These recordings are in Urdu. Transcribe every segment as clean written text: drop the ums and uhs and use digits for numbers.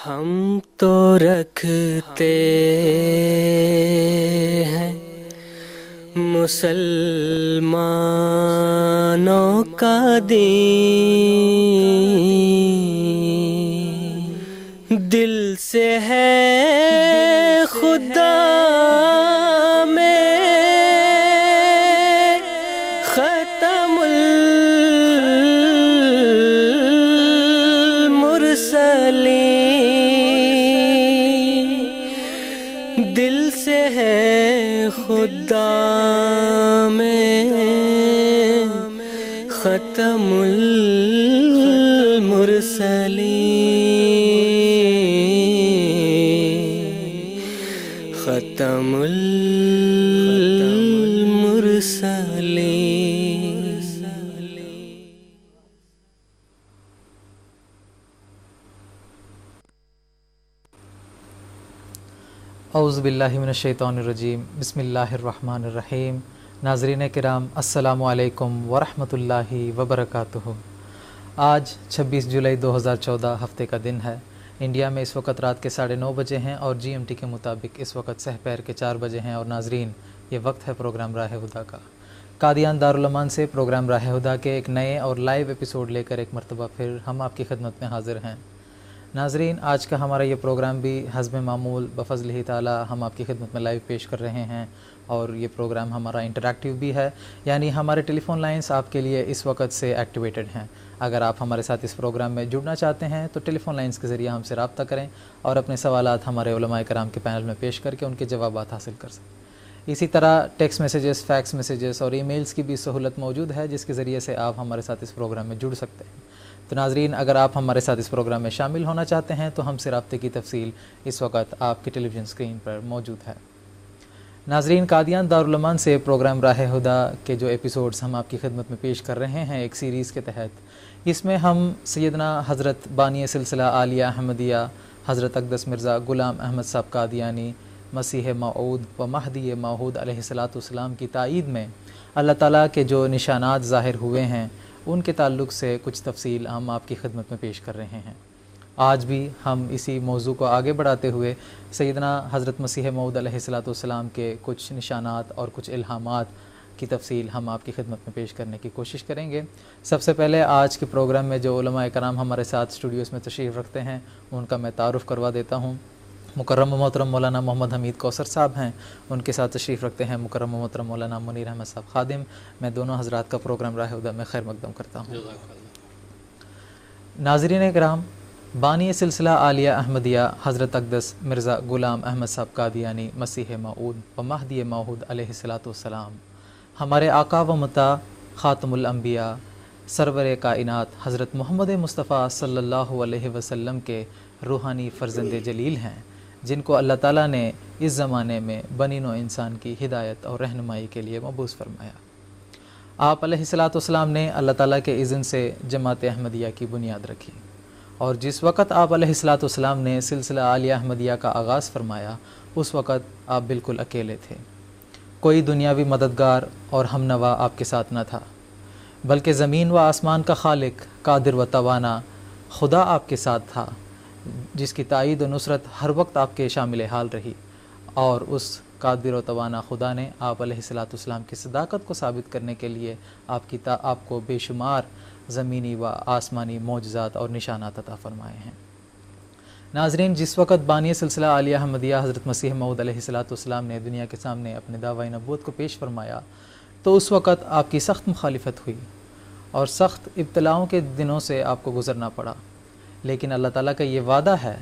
ہم تو رکھتے ہیں مسلمانوں کا دین، دل سے ہے خدا میں ختم المرسلین، دل سے ہے خدا میں ختم المرسلین، ختم المرسلین۔ اعوذ باللہ من الشیطان الرجیم، بسم اللہ الرحمن الرحیم۔ ناظرین کرام، السلام علیکم ورحمۃ اللہ وبرکاتہ۔ آج 26 جولائی 2014 ہفتے کا دن ہے۔ انڈیا میں اس وقت رات کے 9:30 بجے ہیں اور جی ایم ٹی کے مطابق اس وقت سحپہر کے 4 بجے ہیں۔ اور ناظرین، یہ وقت ہے پروگرام راہ ہدیٰ کا۔ قادیان دارالایمان سے پروگرام راہ ہدیٰ کے ایک نئے اور لائیو ایپیسوڈ لے کر ایک مرتبہ پھر ہم آپ کی خدمت میں حاضر ہیں۔ ناظرین، آج کا ہمارا یہ پروگرام بھی حسب معمول بفضلہ تعالی ہم آپ کی خدمت میں لائیو پیش کر رہے ہیں، اور یہ پروگرام ہمارا انٹریکٹیو بھی ہے، یعنی ہمارے ٹیلی فون لائنز آپ کے لیے اس وقت سے ایکٹیویٹڈ ہیں۔ اگر آپ ہمارے ساتھ اس پروگرام میں جڑنا چاہتے ہیں تو ٹیلی فون لائنز کے ذریعے ہم سے رابطہ کریں اور اپنے سوالات ہمارے علماء کرام کے پینل میں پیش کر کے ان کے جوابات حاصل کر سکیں۔ اسی طرح ٹیکسٹ میسیجز، فیکس میسیجز اور ای میلز کی بھی سہولت موجود ہے، جس کے ذریعے سے آپ ہمارے ساتھ اس پروگرام میں جڑ سکتے ہیں۔ تو ناظرین، اگر آپ ہمارے ساتھ اس پروگرام میں شامل ہونا چاہتے ہیں تو ہم سے رابطے کی تفصیل اس وقت آپ کی ٹیلی ویژن اسکرین پر موجود ہے۔ ناظرین، قادیان دارالایمان سے پروگرام راہ ہدیٰ کے جو ایپیسوڈز ہم آپ کی خدمت میں پیش کر رہے ہیں ایک سیریز کے تحت، اس میں ہم سیدنا حضرت بانی سلسلہ عالیہ احمدیہ حضرت اقدس مرزا غلام احمد صاحب قادیانی مسیح موعود و مہدی موعود علیہ السلام کی تائید میں اللہ تعالیٰ کے جو نشانات ظاہر ہوئے ہیں ان کے تعلق سے کچھ تفصیل ہم آپ کی خدمت میں پیش کر رہے ہیں۔ آج بھی ہم اسی موضوع کو آگے بڑھاتے ہوئے سیدنا حضرت مسیح موعود علیہ السلام کے کچھ نشانات اور کچھ الہامات کی تفصیل ہم آپ کی خدمت میں پیش کرنے کی کوشش کریں گے۔ سب سے پہلے آج کے پروگرام میں جو علماء کرام ہمارے ساتھ اسٹوڈیوز میں تشریف رکھتے ہیں ان کا میں تعارف کروا دیتا ہوں۔ مکرم و محترم مولانا محمد حمید کوثر صاحب ہیں، ان کے ساتھ تشریف رکھتے ہیں مکرم و محترم مولانا منیر احمد صاحب خادم۔ میں دونوں حضرات کا پروگرام راہ ہدیٰ میں خیر مقدم کرتا ہوں۔ ناظرین کرام، بانی سلسلہ عالیہ احمدیہ حضرت اقدس مرزا غلام احمد صاحب قادیانی مسیح موعود و مہدی موعود علیہ السلام ہمارے آقا و متا خاتم الانبیاء سرور کائنات حضرت محمد مصطفیٰ صلی اللہ علیہ وسلم کے روحانی فرزند جلیل ہیں، جن کو اللہ تعالیٰ نے اس زمانے میں بنی نوع انسان کی ہدایت اور رہنمائی کے لیے مبعوث فرمایا۔ آپ علیہ السلام نے اللہ تعالیٰ کے اذن سے جماعت احمدیہ کی بنیاد رکھی، اور جس وقت آپ علیہ السلام نے سلسلہ عالیہ احمدیہ کا آغاز فرمایا اس وقت آپ بالکل اکیلے تھے۔ کوئی دنیاوی مددگار اور ہمنوا آپ کے ساتھ نہ تھا، بلکہ زمین و آسمان کا خالق، قادر و توانا خدا آپ کے ساتھ تھا، جس کی تائید و نصرت ہر وقت آپ کے شامل حال رہی، اور اس قادر و توانا خدا نے آپ علیہ السلام کی صداقت کو ثابت کرنے کے لیے آپ کو بے شمار زمینی و آسمانی معجزات اور نشانات عطا فرمائے ہیں۔ ناظرین، جس وقت بانی سلسلہ عالیہ احمدیہ حضرت مسیح موعود علیہ السلام نے دنیا کے سامنے اپنے دعوی نبوت کو پیش فرمایا تو اس وقت آپ کی سخت مخالفت ہوئی اور سخت ابتلاؤں کے دنوں سے آپ کو گزرنا پڑا، لیکن اللہ تعالیٰ کا یہ وعدہ ہے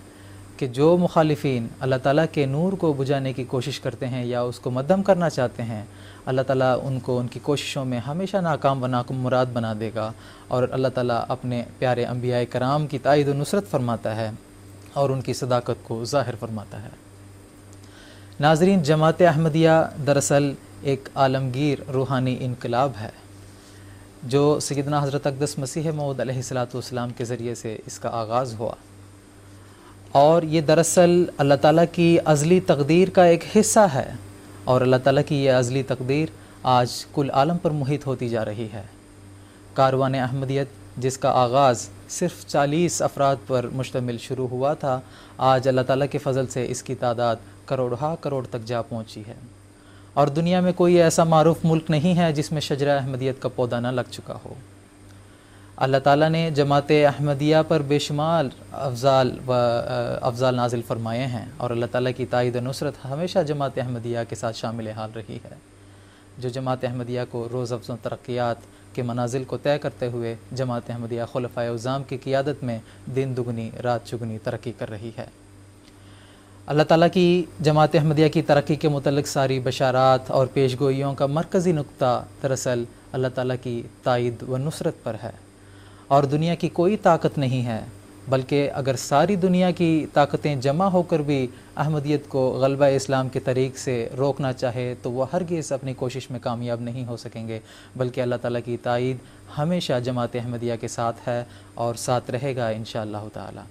کہ جو مخالفین اللہ تعالیٰ کے نور کو بجھانے کی کوشش کرتے ہیں یا اس کو مدھم کرنا چاہتے ہیں، اللہ تعالیٰ ان کو ان کی کوششوں میں ہمیشہ ناکام و نامراد بنا دے گا، اور اللہ تعالیٰ اپنے پیارے انبیاء کرام کی تائید و نصرت فرماتا ہے اور ان کی صداقت کو ظاہر فرماتا ہے۔ ناظرین، جماعت احمدیہ دراصل ایک عالمگیر روحانی انقلاب ہے جو سیدنا حضرت اقدس مسیح موعود علیہ السلام کے ذریعے سے اس کا آغاز ہوا، اور یہ دراصل اللہ تعالیٰ کی ازلی تقدیر کا ایک حصہ ہے، اور اللہ تعالیٰ کی یہ ازلی تقدیر آج کل عالم پر محیط ہوتی جا رہی ہے۔ کاروان احمدیت جس کا آغاز صرف 40 افراد پر مشتمل شروع ہوا تھا، آج اللہ تعالیٰ کے فضل سے اس کی تعداد کروڑہا کروڑ تک جا پہنچی ہے، اور دنیا میں کوئی ایسا معروف ملک نہیں ہے جس میں شجرہ احمدیت کا پودا نہ لگ چکا ہو۔ اللہ تعالیٰ نے جماعت احمدیہ پر بے شمار افضال نازل فرمائے ہیں، اور اللہ تعالیٰ کی تائید و نصرت ہمیشہ جماعت احمدیہ کے ساتھ شامل حال رہی ہے، جو جماعت احمدیہ کو روز افزوں ترقیات کے منازل کو طے کرتے ہوئے جماعت احمدیہ خلفائے اعظام کی قیادت میں دن دگنی رات چگنی ترقی کر رہی ہے۔ اللہ تعالیٰ کی جماعت احمدیہ کی ترقی کے متعلق ساری بشارات اور پیشگوئیوں کا مرکزی نقطہ دراصل اللہ تعالیٰ کی تائید و نصرت پر ہے، اور دنیا کی کوئی طاقت نہیں ہے، بلکہ اگر ساری دنیا کی طاقتیں جمع ہو کر بھی احمدیت کو غلبہ اسلام کے طریق سے روکنا چاہے تو وہ ہرگز اپنی کوشش میں کامیاب نہیں ہو سکیں گے، بلکہ اللہ تعالیٰ کی تائید ہمیشہ جماعت احمدیہ کے ساتھ ہے اور ساتھ رہے گا انشاءاللہ تعالی۔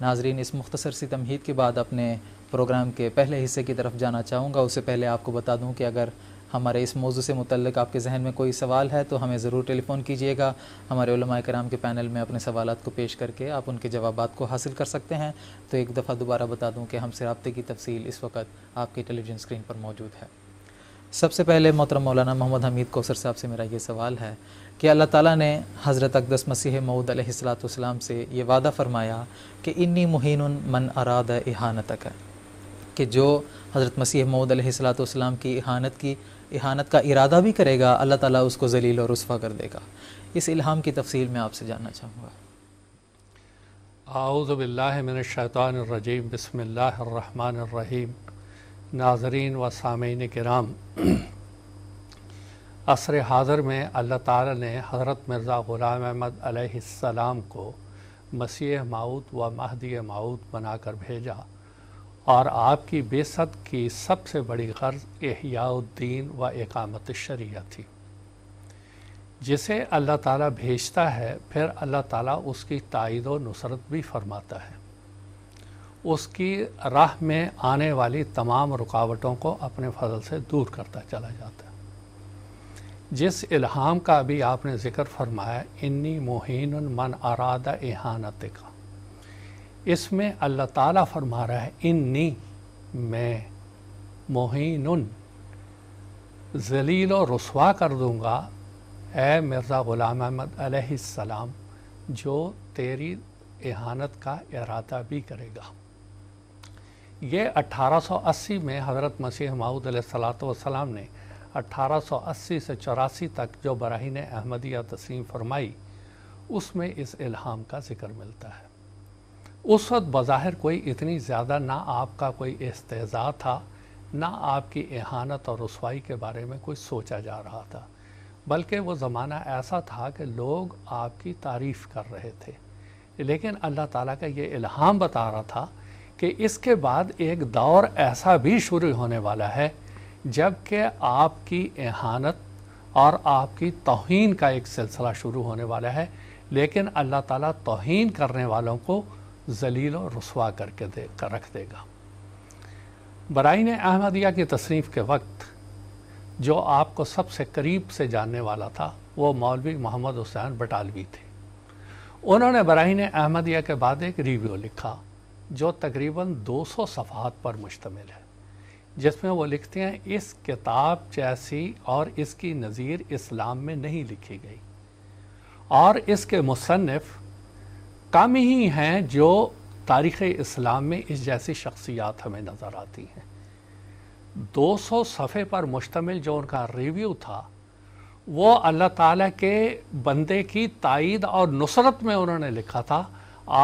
ناظرین، اس مختصر سی تمہید کے بعد اپنے پروگرام کے پہلے حصے کی طرف جانا چاہوں گا۔ اس سے پہلے آپ کو بتا دوں کہ اگر ہمارے اس موضوع سے متعلق آپ کے ذہن میں کوئی سوال ہے تو ہمیں ضرور ٹیلی فون کیجیے گا۔ ہمارے علماء کرام کے پینل میں اپنے سوالات کو پیش کر کے آپ ان کے جوابات کو حاصل کر سکتے ہیں۔ تو ایک دفعہ دوبارہ بتا دوں کہ ہم سے رابطے کی تفصیل اس وقت آپ کی ٹیلی ویژن اسکرین پر موجود ہے۔ سب سے پہلے محترم مولانا محمد حمید کوثر صاحب سے میرا یہ سوال ہے کہ اللہ تعالیٰ نے حضرت اقدس مسیح موعود علیہ السلام سے یہ وعدہ فرمایا کہ انی مہین من اراد اہانتک، کہ جو حضرت مسیح موعود علیہ السلام کی اہانت کا ارادہ بھی کرے گا، اللہ تعالیٰ اس کو ذلیل اور رسوا کر دے گا۔ اس الہام کی تفصیل میں آپ سے جاننا چاہوں گا۔ اعوذ باللہ من الشیطان الرجیم، بسم اللہ الرحمن الرحیم۔ ناظرین و سامعین کرام، عصر حاضر میں اللہ تعالیٰ نے حضرت مرزا غلام احمد علیہ السلام کو مسیح موعود و مہدی موعود بنا کر بھیجا، اور آپ کی بعثت کی سب سے بڑی غرض احیاء الدین و اقامت الشریعہ تھی۔ جسے اللہ تعالیٰ بھیجتا ہے پھر اللہ تعالیٰ اس کی تائید و نصرت بھی فرماتا ہے، اس کی راہ میں آنے والی تمام رکاوٹوں کو اپنے فضل سے دور کرتا چلا جاتا ہے۔ جس الہام کا بھی آپ نے ذکر فرمایا، انی مہین من اراد اہانتک، اس میں اللہ تعالیٰ فرما رہا ہے انی، میں مہین، ذلیل و رسوا کر دوں گا اے مرزا غلام احمد علیہ السلام جو تیری اہانت کا ارادہ بھی کرے گا۔ یہ 1880 میں حضرت مسیح موعود علیہ السلام نے 1880 سے 84 تک جو براہین احمدیہ تسلیم فرمائی، اس میں اس الہام کا ذکر ملتا ہے۔ اس وقت بظاہر کوئی اتنی زیادہ نہ آپ کا کوئی استہزاء تھا، نہ آپ کی اہانت اور رسوائی کے بارے میں کوئی سوچا جا رہا تھا، بلکہ وہ زمانہ ایسا تھا کہ لوگ آپ کی تعریف کر رہے تھے۔ لیکن اللہ تعالیٰ کا یہ الہام بتا رہا تھا کہ اس کے بعد ایک دور ایسا بھی شروع ہونے والا ہے جب کہ آپ کی اہانت اور آپ کی توہین کا ایک سلسلہ شروع ہونے والا ہے، لیکن اللہ تعالیٰ توہین کرنے والوں کو ذلیل و رسوا کر کے رکھ دے گا۔ براہین احمدیہ کی تصنیف کے وقت جو آپ کو سب سے قریب سے جاننے والا تھا وہ مولوی محمد حسین بٹالوی تھے۔ انہوں نے براہین احمدیہ کے بعد ایک ریویو لکھا جو تقریباً 200 صفحات پر مشتمل ہے، جس میں وہ لکھتے ہیں اس کتاب جیسی اور اس کی نظیر اسلام میں نہیں لکھی گئی، اور اس کے مصنف کم ہی ہیں جو تاریخ اسلام میں اس جیسی شخصیات ہمیں نظر آتی ہیں۔ 200 صفحے پر مشتمل جو ان کا ریویو تھا وہ اللہ تعالیٰ کے بندے کی تائید اور نصرت میں انہوں نے لکھا تھا۔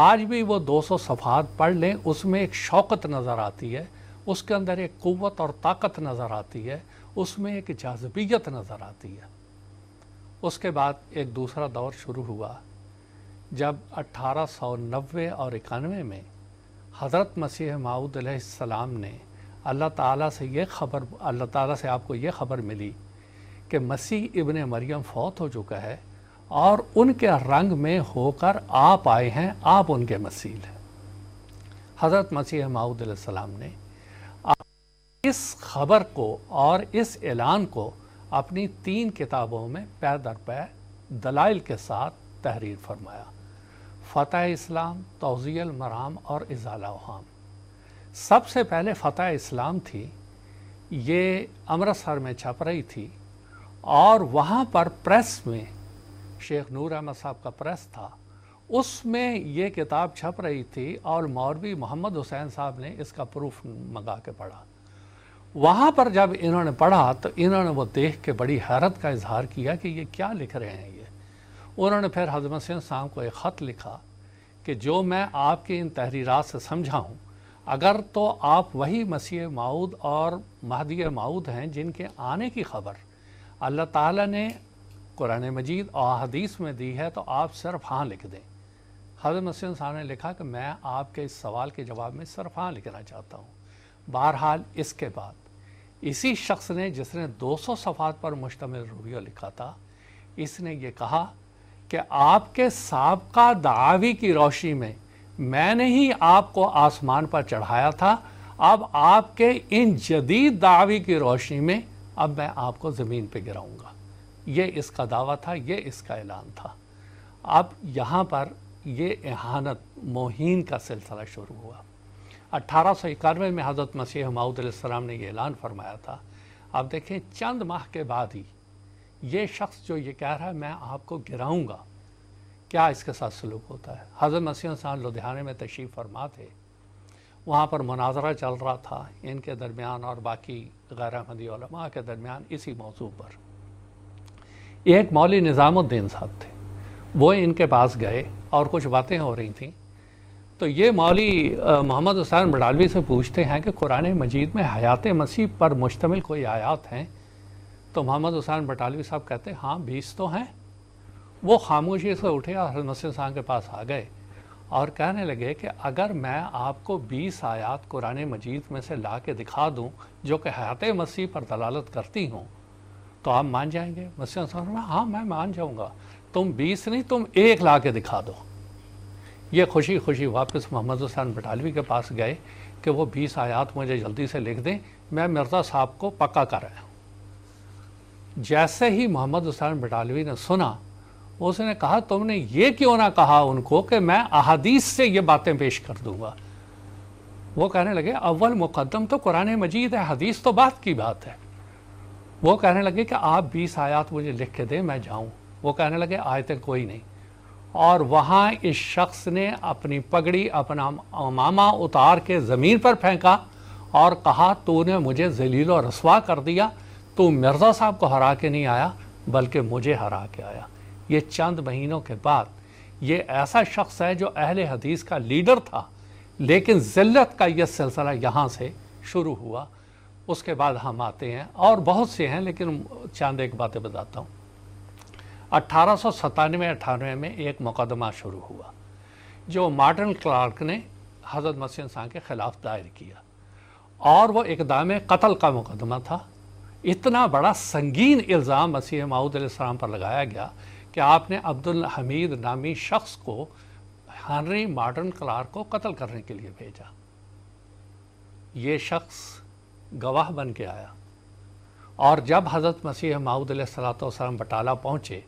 آج بھی وہ 200 صفحات پڑھ لیں، اس میں ایک شوقت نظر آتی ہے، اس کے اندر ایک قوت اور طاقت نظر آتی ہے، اس میں ایک جاذبیت نظر آتی ہے۔ اس کے بعد ایک دوسرا دور شروع ہوا جب 1890 اور 91 میں حضرت مسیح موعود علیہ السلام نے اللہ تعالیٰ سے آپ کو یہ خبر ملی کہ مسیح ابن مریم فوت ہو چکا ہے اور ان کے رنگ میں ہو کر آپ آئے ہیں، آپ ان کے مسیح ہیں۔ حضرت مسیح موعود علیہ السلام نے اس خبر کو اور اس اعلان کو اپنی 3 کتابوں میں پے در پے دلائل کے ساتھ تحریر فرمایا، فتح اسلام، توزیع المرام اور ازالہ اوہام۔ سب سے پہلے فتح اسلام تھی، یہ امرتسر میں چھپ رہی تھی، اور وہاں پر پریس میں شیخ نور احمد صاحب کا پریس تھا، اس میں یہ کتاب چھپ رہی تھی، اور مولوی محمد حسین صاحب نے اس کا پروف منگا کے پڑھا۔ وہاں پر جب انہوں نے پڑھا تو انہوں نے وہ دیکھ کے بڑی حیرت کا اظہار کیا کہ یہ کیا لکھ رہے ہیں یہ۔ انہوں نے پھر حضرت مسیح صاحب کو ایک خط لکھا کہ جو میں آپ کی ان تحریرات سے سمجھا ہوں، اگر تو آپ وہی مسیح موعود اور مہدی موعود ہیں جن کے آنے کی خبر اللہ تعالیٰ نے قرآن مجید اور حدیث میں دی ہے تو آپ صرف ہاں لکھ دیں۔ حضرت مسیح صاحب نے لکھا کہ میں آپ کے اس سوال کے جواب میں صرف ہاں لکھنا چاہتا ہوں۔ بہرحال اس کے بعد اسی شخص نے، جس نے 200 صفحات پر مشتمل رویہ لکھا تھا، اس نے یہ کہا کہ آپ کے سابقہ دعاوی کی روشنی میں نے ہی آپ کو آسمان پر چڑھایا تھا، اب آپ کے ان جدید دعاوی کی روشنی میں اب میں آپ کو زمین پہ گراؤں گا۔ یہ اس کا دعویٰ تھا، یہ اس کا اعلان تھا۔ اب یہاں پر یہ اہانت موہین کا سلسلہ شروع ہوا۔ 1891 میں حضرت مسیح موعود علیہ السلام نے یہ اعلان فرمایا تھا۔ اب دیکھیں چند ماہ کے بعد ہی یہ شخص جو یہ کہہ رہا ہے میں آپ کو گراؤں گا، کیا اس کے ساتھ سلوک ہوتا ہے؟ حضرت مسیح صاحب لدھیانے میں تشریف فرما تھے، وہاں پر مناظرہ چل رہا تھا ان کے درمیان اور باقی غیر احمدی علماء کے درمیان اسی موضوع پر۔ ایک مولوی نظام الدین صاحب تھے، وہ ان کے پاس گئے اور کچھ باتیں ہو رہی تھیں، تو یہ مولوی محمد حسین بٹالوی سے پوچھتے ہیں کہ قرآن مجید میں حیات مسیح پر مشتمل کوئی آیات ہیں؟ تو محمد حسین بٹالوی صاحب کہتے ہیں ہاں 20 تو ہیں۔ وہ خاموشی سے اٹھے اور حضرت مسیح صاحب کے پاس آ گئے اور کہنے لگے کہ اگر میں آپ کو 20 آیات قرآن مجید میں سے لا کے دکھا دوں جو کہ حیات مسیح پر دلالت کرتی ہوں تو آپ مان جائیں گے؟ مسیح صاحب نے ہاں میں مان جاؤں گا، تم 20 نہیں تم 1 لا کے دکھا دو۔ یہ خوشی خوشی واپس محمد حسین بٹالوی کے پاس گئے کہ وہ 20 آیات مجھے جلدی سے لکھ دیں، میں مرزا صاحب کو پکا کر رہا ہوں۔ جیسے ہی محمد حسین بٹالوی نے سنا، اس نے کہا تم نے یہ کیوں نہ کہا ان کو کہ میں احادیث سے یہ باتیں پیش کر دوں گا؟ وہ کہنے لگے اول مقدم تو قرآن مجید ہے، حدیث تو بات کی بات ہے۔ وہ کہنے لگے کہ آپ 20 آیات مجھے لکھ کے دیں میں جاؤں۔ وہ کہنے لگے آیتیں کوئی نہیں، اور وہاں اس شخص نے اپنی پگڑی اپنا امامہ اتار کے زمین پر پھینکا اور کہا تو نے مجھے ذلیل و رسوا کر دیا، تو مرزا صاحب کو ہرا کے نہیں آیا بلکہ مجھے ہرا کے آیا۔ یہ چند مہینوں کے بعد یہ ایسا شخص ہے جو اہل حدیث کا لیڈر تھا، لیکن ذلت کا یہ سلسلہ یہاں سے شروع ہوا۔ اس کے بعد ہم آتے ہیں اور بہت سے ہیں لیکن چند ایک باتیں بتاتا ہوں۔ 1897-98 میں ایک مقدمہ شروع ہوا جو مارٹن کلارک نے حضرت مسیح صاحب کے خلاف دائر کیا، اور وہ اقدام قتل کا مقدمہ تھا۔ اتنا بڑا سنگین الزام مسیح موعود علیہ السلام پر لگایا گیا کہ آپ نے عبدالحمید نامی شخص کو ہنری مارٹن کلارک کو قتل کرنے کے لیے بھیجا۔ یہ شخص گواہ بن کے آیا، اور جب حضرت مسیح موعود علیہ السلام بٹالہ پہنچے،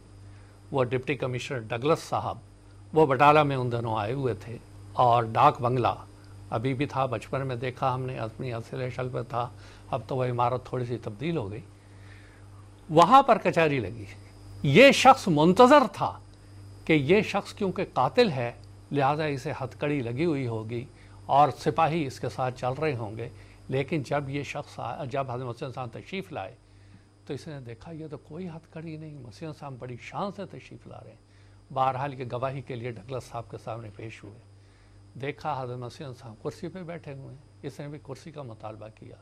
وہ ڈپٹی کمشنر ڈگلس صاحب وہ بٹالہ میں ان دنوں آئے ہوئے تھے، اور ڈاک بنگلہ ابھی بھی تھا، بچپن میں دیکھا ہم نے، اپنی اصل شکل پہ تھا، اب تو وہ عمارت تھوڑی سی تبدیل ہو گئی۔ وہاں پر کچہری لگی۔ یہ شخص منتظر تھا کہ یہ شخص کیونکہ قاتل ہے لہذا اسے ہتھکڑی لگی ہوئی ہوگی اور سپاہی اس کے ساتھ چل رہے ہوں گے، لیکن جب یہ شخص جب حضرت مسیح صاحب تشریف لائے تو اس نے دیکھا یہ تو کوئی ہتھکڑی نہیں، مسیح صاحب بڑی شان سے تشریف لا رہے ہیں۔ بہرحال یہ گواہی کے لیے ڈگلس صاحب کے سامنے پیش ہوئے۔ دیکھا حضرت مسیح صاحب کرسی پہ بیٹھے ہوئے ہیں، اس نے بھی کرسی کا مطالبہ کیا۔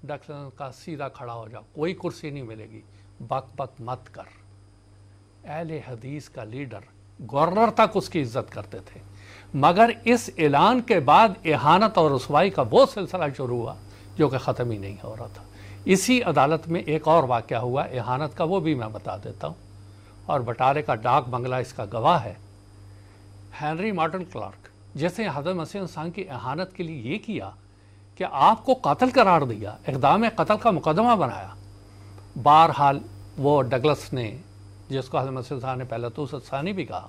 ڈگلس کا سیدھا کھڑا ہو جا، کوئی کرسی نہیں ملے گی، بک بک مت کر۔ اہل حدیث کا لیڈر، گورنر تک اس کی عزت کرتے تھے، مگر اس اعلان کے بعد اہانت اور رسوائی کا وہ سلسلہ شروع ہوا جو کہ ختم ہی نہیں ہو رہا تھا۔ اسی عدالت میں ایک اور واقعہ ہوا اہانت کا، وہ بھی میں بتا دیتا ہوں، اور بٹالے کا ڈاک بنگلہ اس کا گواہ ہے۔ ہنری مارٹن کلارک جس نے حضرت مسیح صاحب کی اہانت کے لیے یہ کیا کہ آپ کو قاتل قرار دیا، اقدام قتل کا مقدمہ بنایا۔ بہرحال وہ ڈگلس نے، جس کو حضرت مسیح صاحب نے پہلے تو ثانی بھی کہا،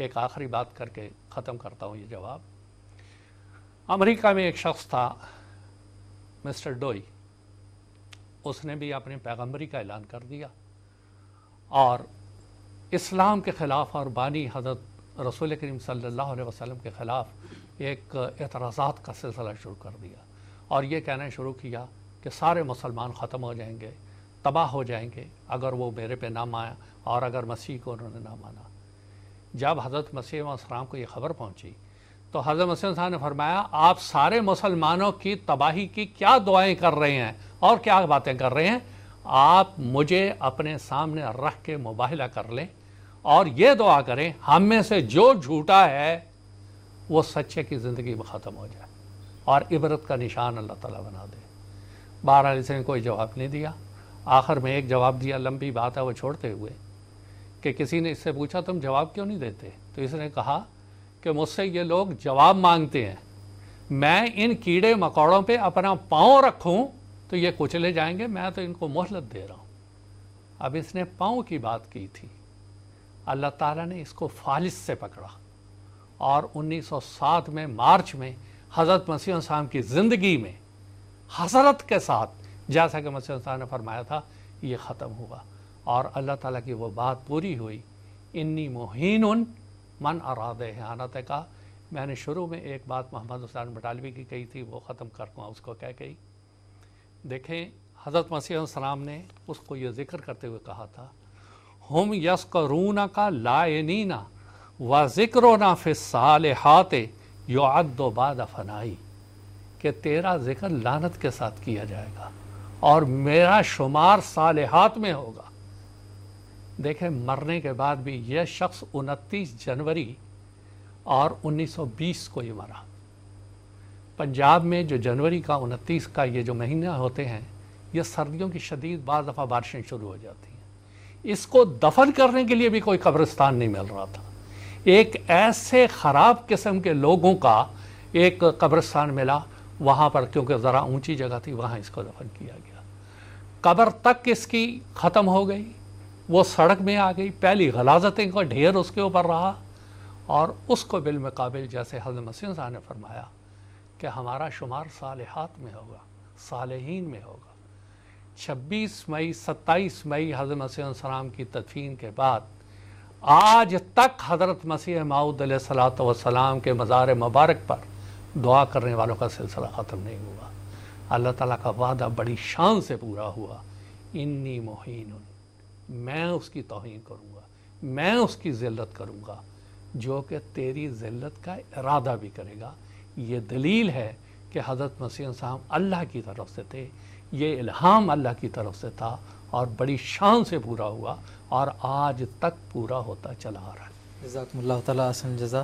ایک آخری بات کر کے ختم کرتا ہوں یہ جواب. امریکہ میں ایک شخص تھا مسٹر ڈوئی، اس نے بھی اپنی پیغمبری کا اعلان کر دیا اور اسلام کے خلاف اور بانی حضرت رسول کریم صلی اللہ علیہ وسلم کے خلاف ایک اعتراضات کا سلسلہ شروع کر دیا اور یہ کہنا شروع کیا کہ سارے مسلمان ختم ہو جائیں گے، تباہ ہو جائیں گے اگر وہ میرے پہ نہ مانا اور اگر مسیح کو انہوں نے نہ مانا. جب حضرت مسیح علیہ السلام کو یہ خبر پہنچی تو حضرت مسیح علیہ السلام نے فرمایا آپ سارے مسلمانوں کی تباہی کی کیا دعائیں کر رہے ہیں اور کیا باتیں کر رہے ہیں، آپ مجھے اپنے سامنے رکھ کے مباہلہ کر لیں اور یہ دعا کریں ہم میں سے جو جھوٹا ہے وہ سچے کی زندگی میں ختم ہو جائے اور عبرت کا نشان اللہ تعالیٰ بنا دے. بہرحال اس نے کوئی جواب نہیں دیا. آخر میں ایک جواب دیا، لمبی بات ہے وہ چھوڑتے ہوئے، کہ کسی نے اس سے پوچھا تم جواب کیوں نہیں دیتے؟ تو اس نے کہا کہ مجھ سے یہ لوگ جواب مانگتے ہیں، میں ان کیڑے مکوڑوں پہ اپنا پاؤں رکھوں تو یہ کچلے جائیں گے، میں تو ان کو مہلت دے رہا ہوں. اب اس نے پاؤں کی بات کی تھی، اللہ تعالیٰ نے اس کو فالس سے پکڑا اور 1907 میں مارچ میں حضرت مسیح علیہ السلام کی زندگی میں حسرت کے ساتھ جیسا کہ مسیح علیہ السلام نے فرمایا تھا یہ ختم ہوا اور اللہ تعالیٰ کی وہ بات پوری ہوئی. انی مہین من اراد احانت کا. میں نے شروع میں ایک بات محمد حسین بٹالوی کی کہی تھی وہ ختم کروں اس کو کہہ گئی. دیکھیں حضرت مسیح علیہ السلام نے اس کو یہ ذکر کرتے ہوئے کہا تھا ہم یذکرون کا لائنین و ذکرنا فی الصالحات یعد بعد فنائی، کہ تیرا ذکر لعنت کے ساتھ کیا جائے گا اور میرا شمار صالحات میں ہوگا. دیکھیں مرنے کے بعد بھی یہ شخص 29 جنوری اور 1920 کو یہ مرا. پنجاب میں جو جنوری کا 29 کا یہ جو مہینہ ہوتے ہیں یہ سردیوں کی شدید بعض دفعہ بارشیں شروع ہو جاتی ہیں. اس کو دفن کرنے کے لیے بھی کوئی قبرستان نہیں مل رہا تھا. ایک ایسے خراب قسم کے لوگوں کا ایک قبرستان ملا وہاں پر، کیونکہ ذرا اونچی جگہ تھی، وہاں اس کو دفن کیا گیا. قبر تک اس کی ختم ہو گئی، وہ سڑک میں آ گئی، پہلی غلاظتیں کا ڈھیر اس کے اوپر رہا اور اس کو بالمقابل جیسے حضرت مسیح صاحب نے فرمایا کہ ہمارا شمار صالحات میں ہوگا، صالحین میں ہوگا. 26 مئی 27 مئی حضرت مسیح علیہ السلام کی تدفین کے بعد آج تک حضرت مسیح موعود علیہ الصلوۃ والسلام کے مزار مبارک پر دعا کرنے والوں کا سلسلہ ختم نہیں ہوا. اللہ تعالیٰ کا وعدہ بڑی شان سے پورا ہوا. انی مہین، میں اس کی توہین کروں گا، میں اس کی ذلت کروں گا جو کہ تیری ذلت کا ارادہ بھی کرے گا. یہ دلیل ہے کہ حضرت مسیح صاحب اللہ کی طرف سے تھے، یہ الہام اللہ کی طرف سے تھا اور بڑی شان سے پورا ہوا اور آج تک پورا ہوتا چلا آ رہا ہے. جزاکم اللہ تعالیٰ احسن جزا.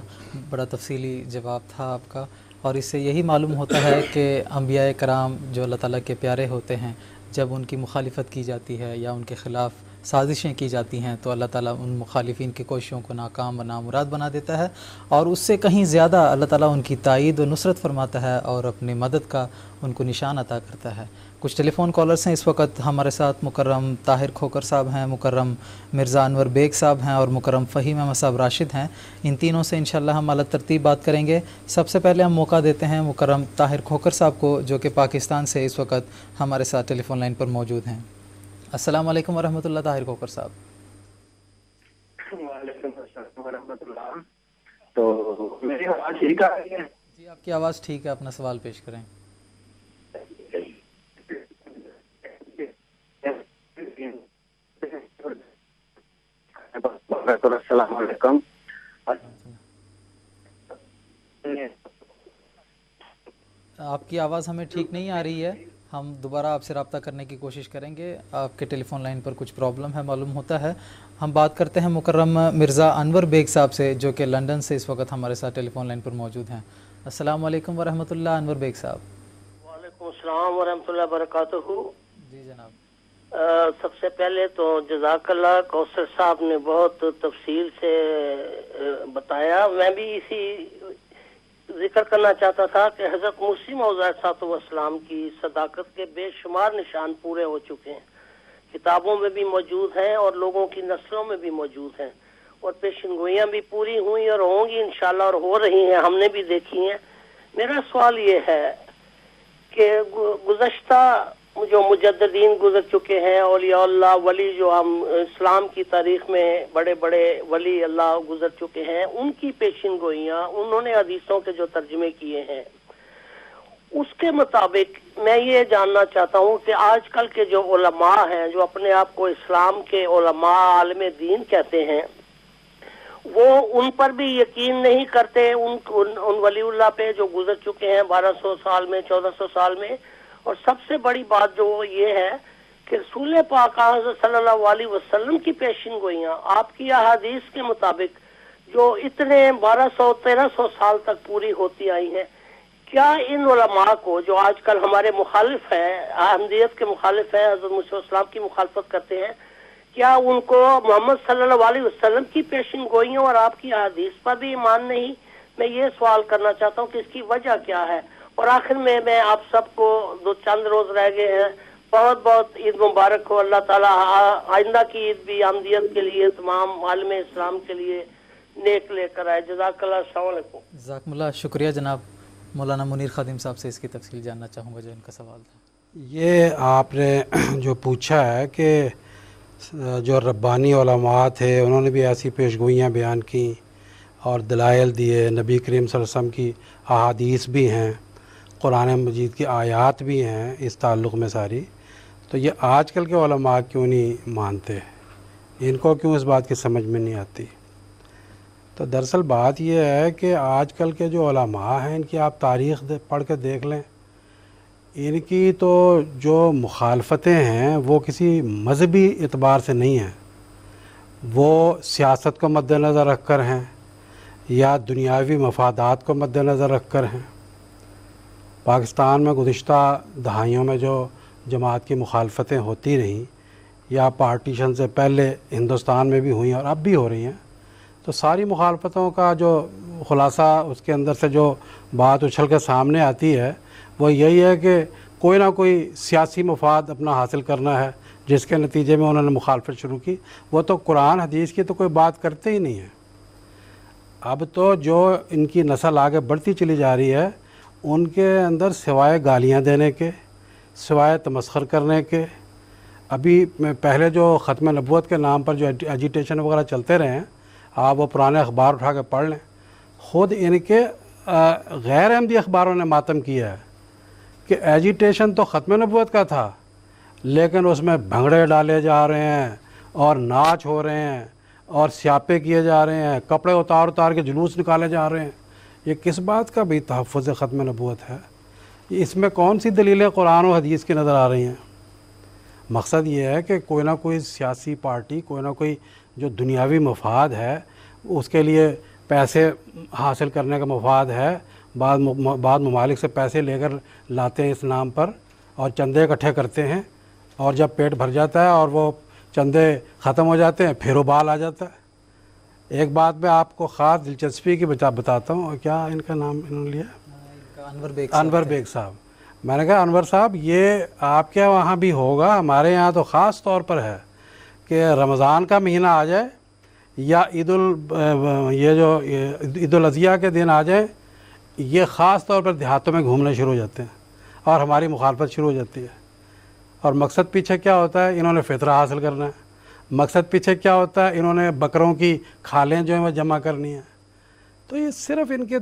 بڑا تفصیلی جواب تھا آپ کا اور اس سے یہی معلوم ہوتا ہے کہ انبیاء کرام جو اللہ تعالیٰ کے پیارے ہوتے ہیں جب ان کی مخالفت کی جاتی ہے یا ان کے خلاف سازشیں کی جاتی ہیں تو اللہ تعالیٰ ان مخالفین کی کوششوں کو ناکام و نامراد بنا دیتا ہے اور اس سے کہیں زیادہ اللہ تعالیٰ ان کی تائید و نصرت فرماتا ہے اور اپنی مدد کا ان کو نشان عطا کرتا ہے. کچھ ٹیلی فون کالرز ہیں اس وقت ہمارے ساتھ. مکرم طاہر کھوکر صاحب ہیں، مکرم مرزا انور بیگ صاحب ہیں اور مکرم فہیم احمد صاحب راشد ہیں. ان تینوں سے انشاءاللہ ہم اعلیٰ ترتیب بات کریں گے. سب سے پہلے ہم موقع دیتے ہیں مکرم طاہر کھوکر صاحب کو جو کہ پاکستان سے اس وقت ہمارے ساتھ ٹیلی فون لائن پر موجود ہیں. السلام علیکم ورحمۃ اللہ. طاہر کھوکر صاحب. وعلیکم السلام ورحمۃ اللہ. تو میری آواز ٹھیک آ رہی ہے؟ جی آپ کی آواز ٹھیک ہے، اپنا سوال پیش کریں. السلام علیکم. آپ کی آواز ہمیں ٹھیک نہیں آ رہی ہے، ہم دوبارہ آپ سے رابطہ کرنے کی کوشش کریں گے. آپ کے ٹیلی فون لائن پر کچھ پرابلم ہے معلوم ہوتا ہے. ہم بات کرتے ہیں مکرم مرزا انور بیگ صاحب سے جو کہ لندن سے اس وقت ہمارے ساتھ ٹیلی فون لائن پر موجود ہیں. السلام علیکم ورحمۃ اللہ. انور بیگ صاحب. وعلیکم السلام ورحمۃ اللہ وبرکاتہ. جی جناب. سب سے پہلے تو جزاک اللہ، کوثر صاحب نے بہت تفصیل سے بتایا. میں بھی اسی ذکر کرنا چاہتا تھا کہ حضرت مسیح موعود علیہ السلام کی صداقت کے بے شمار نشان پورے ہو چکے ہیں، کتابوں میں بھی موجود ہیں اور لوگوں کی نسلوں میں بھی موجود ہیں. اور پیشن گوئیاں بھی پوری ہوئی اور ہوں گی انشاءاللہ، اور ہو رہی ہیں، ہم نے بھی دیکھی ہیں۔ میرا سوال یہ ہے کہ گزشتہ جو مجددین گزر چکے ہیں، اولیاء اللہ، ولی جو ہم اسلام کی تاریخ میں بڑے بڑے ولی اللہ گزر چکے ہیں، ان کی پیشن گوئیاں، انہوں نے حدیثوں کے جو ترجمے کیے ہیں، اس کے مطابق میں یہ جاننا چاہتا ہوں کہ آج کل کے جو علماء ہیں، جو اپنے آپ کو اسلام کے علماء عالم دین کہتے ہیں، وہ ان پر بھی یقین نہیں کرتے، ان ولی اللہ پہ جو گزر چکے ہیں 1200 سال میں، 1400 سال میں۔ اور سب سے بڑی بات جو یہ ہے کہ رسول پاک حضرت صلی اللہ علیہ وسلم کی پیشن گوئیاں آپ کی احادیث کے مطابق جو اتنے 1200-1300 سال تک پوری ہوتی آئی ہیں، کیا ان علماء کو جو آج کل ہمارے مخالف ہیں، احمدیت کے مخالف ہیں، حضرت موسیٰ علیہ السلام کی مخالفت کرتے ہیں، کیا ان کو محمد صلی اللہ علیہ وسلم کی پیشن گوئیوں اور آپ کی احادیث پر بھی ایمان نہیں؟ میں یہ سوال کرنا چاہتا ہوں کہ اس کی وجہ کیا ہے۔ اور آخر میں آپ سب کو دو چند روز رہ گئے ہیں، بہت بہت عید مبارک ہو۔ اللہ تعالیٰ آئندہ کی عید بھی احمدیت کے لیے، تمام عالم اسلام کے لیے نیک لے کر آئے۔ جزاک اللہ، السلام علیکم۔ جزاکم اللہ، شکریہ جناب۔ مولانا منیر خادم صاحب سے اس کی تفصیل جاننا چاہوں گا جو ان کا سوال تھا۔ یہ آپ نے جو پوچھا ہے کہ جو ربانی علماء تھے انہوں نے بھی ایسی پیشگوئیاں بیان کیں اور دلائل دیے، نبی کریم صلی اللہ علیہ وسلم کی احادیث بھی ہیں، قرآن مجید کی آیات بھی ہیں اس تعلق میں ساری، تو یہ آج کل کے علماء کیوں نہیں مانتے؟ ان کو کیوں اس بات کی سمجھ میں نہیں آتی؟ تو دراصل بات یہ ہے کہ آج کل کے جو علماء ہیں ان کی آپ تاریخ پڑھ کے دیکھ لیں، ان کی تو جو مخالفتیں ہیں وہ کسی مذہبی اعتبار سے نہیں ہیں، وہ سیاست کو مد نظر رکھ کر ہیں یا دنیاوی مفادات کو مد نظر رکھ کر ہیں۔ پاکستان میں گزشتہ دہائیوں میں جو جماعت کی مخالفتیں ہوتی رہیں یا پارٹیشن سے پہلے ہندوستان میں بھی ہوئیں اور اب بھی ہو رہی ہیں، تو ساری مخالفتوں کا جو خلاصہ اس کے اندر سے جو بات اچھل کے سامنے آتی ہے وہ یہی ہے کہ کوئی نہ کوئی سیاسی مفاد اپنا حاصل کرنا ہے، جس کے نتیجے میں انہوں نے مخالفت شروع کی۔ وہ تو قرآن حدیث کی تو کوئی بات کرتے ہی نہیں ہیں۔ اب تو جو ان کی نسل آگے بڑھتی چلی جا رہی ہے، ان کے اندر سوائے گالیاں دینے کے، سوائے تمسخر کرنے کے، ابھی پہلے جو ختم نبوت کے نام پر جو ایجیٹیشن وغیرہ چلتے رہے ہیں، آپ وہ پرانے اخبار اٹھا کے پڑھ لیں، خود ان کے غیر احمدی اخباروں نے ماتم کیا ہے کہ ایجیٹیشن تو ختم نبوت کا تھا، لیکن اس میں بھنگڑے ڈالے جا رہے ہیں اور ناچ ہو رہے ہیں اور سیاپے کیے جا رہے ہیں، کپڑے اتار کے جلوس نکالے جا رہے ہیں۔ یہ کس بات کا بھی تحفظ ختم نبوت ہے؟ اس میں کون سی دلیلیں قرآن و حدیث کی نظر آ رہی ہیں؟ مقصد یہ ہے کہ کوئی نہ کوئی سیاسی پارٹی، کوئی نہ کوئی جو دنیاوی مفاد ہے، اس کے لیے پیسے حاصل کرنے کا مفاد ہے، بعض ممالک سے پیسے لے کر لاتے ہیں اس نام پر اور چندے اکٹھے کرتے ہیں، اور جب پیٹ بھر جاتا ہے اور وہ چندے ختم ہو جاتے ہیں پھر ابال آ جاتا ہے۔ ایک بات میں آپ کو خاص دلچسپی کی بتاتا ہوں، کیا ان کا نام انہوں نے لیا؟ انور بیگ صاحب۔ میں نے کہا انور صاحب یہ آپ کے وہاں بھی ہوگا، ہمارے یہاں تو خاص طور پر ہے کہ رمضان کا مہینہ آ جائے یا عید الاضحیٰ کے دن آ جائے، یہ خاص طور پر دیہاتوں میں گھومنے شروع ہو جاتے ہیں اور ہماری مخالفت شروع ہو جاتی ہے۔ اور مقصد پیچھے کیا ہوتا ہے؟ انہوں نے فطرہ حاصل کرنا ہے۔ مقصد پیچھے کیا ہوتا ہے؟ انہوں نے بکروں کی کھالیں جو ہیں وہ جمع کرنی ہیں۔ تو یہ صرف ان کے،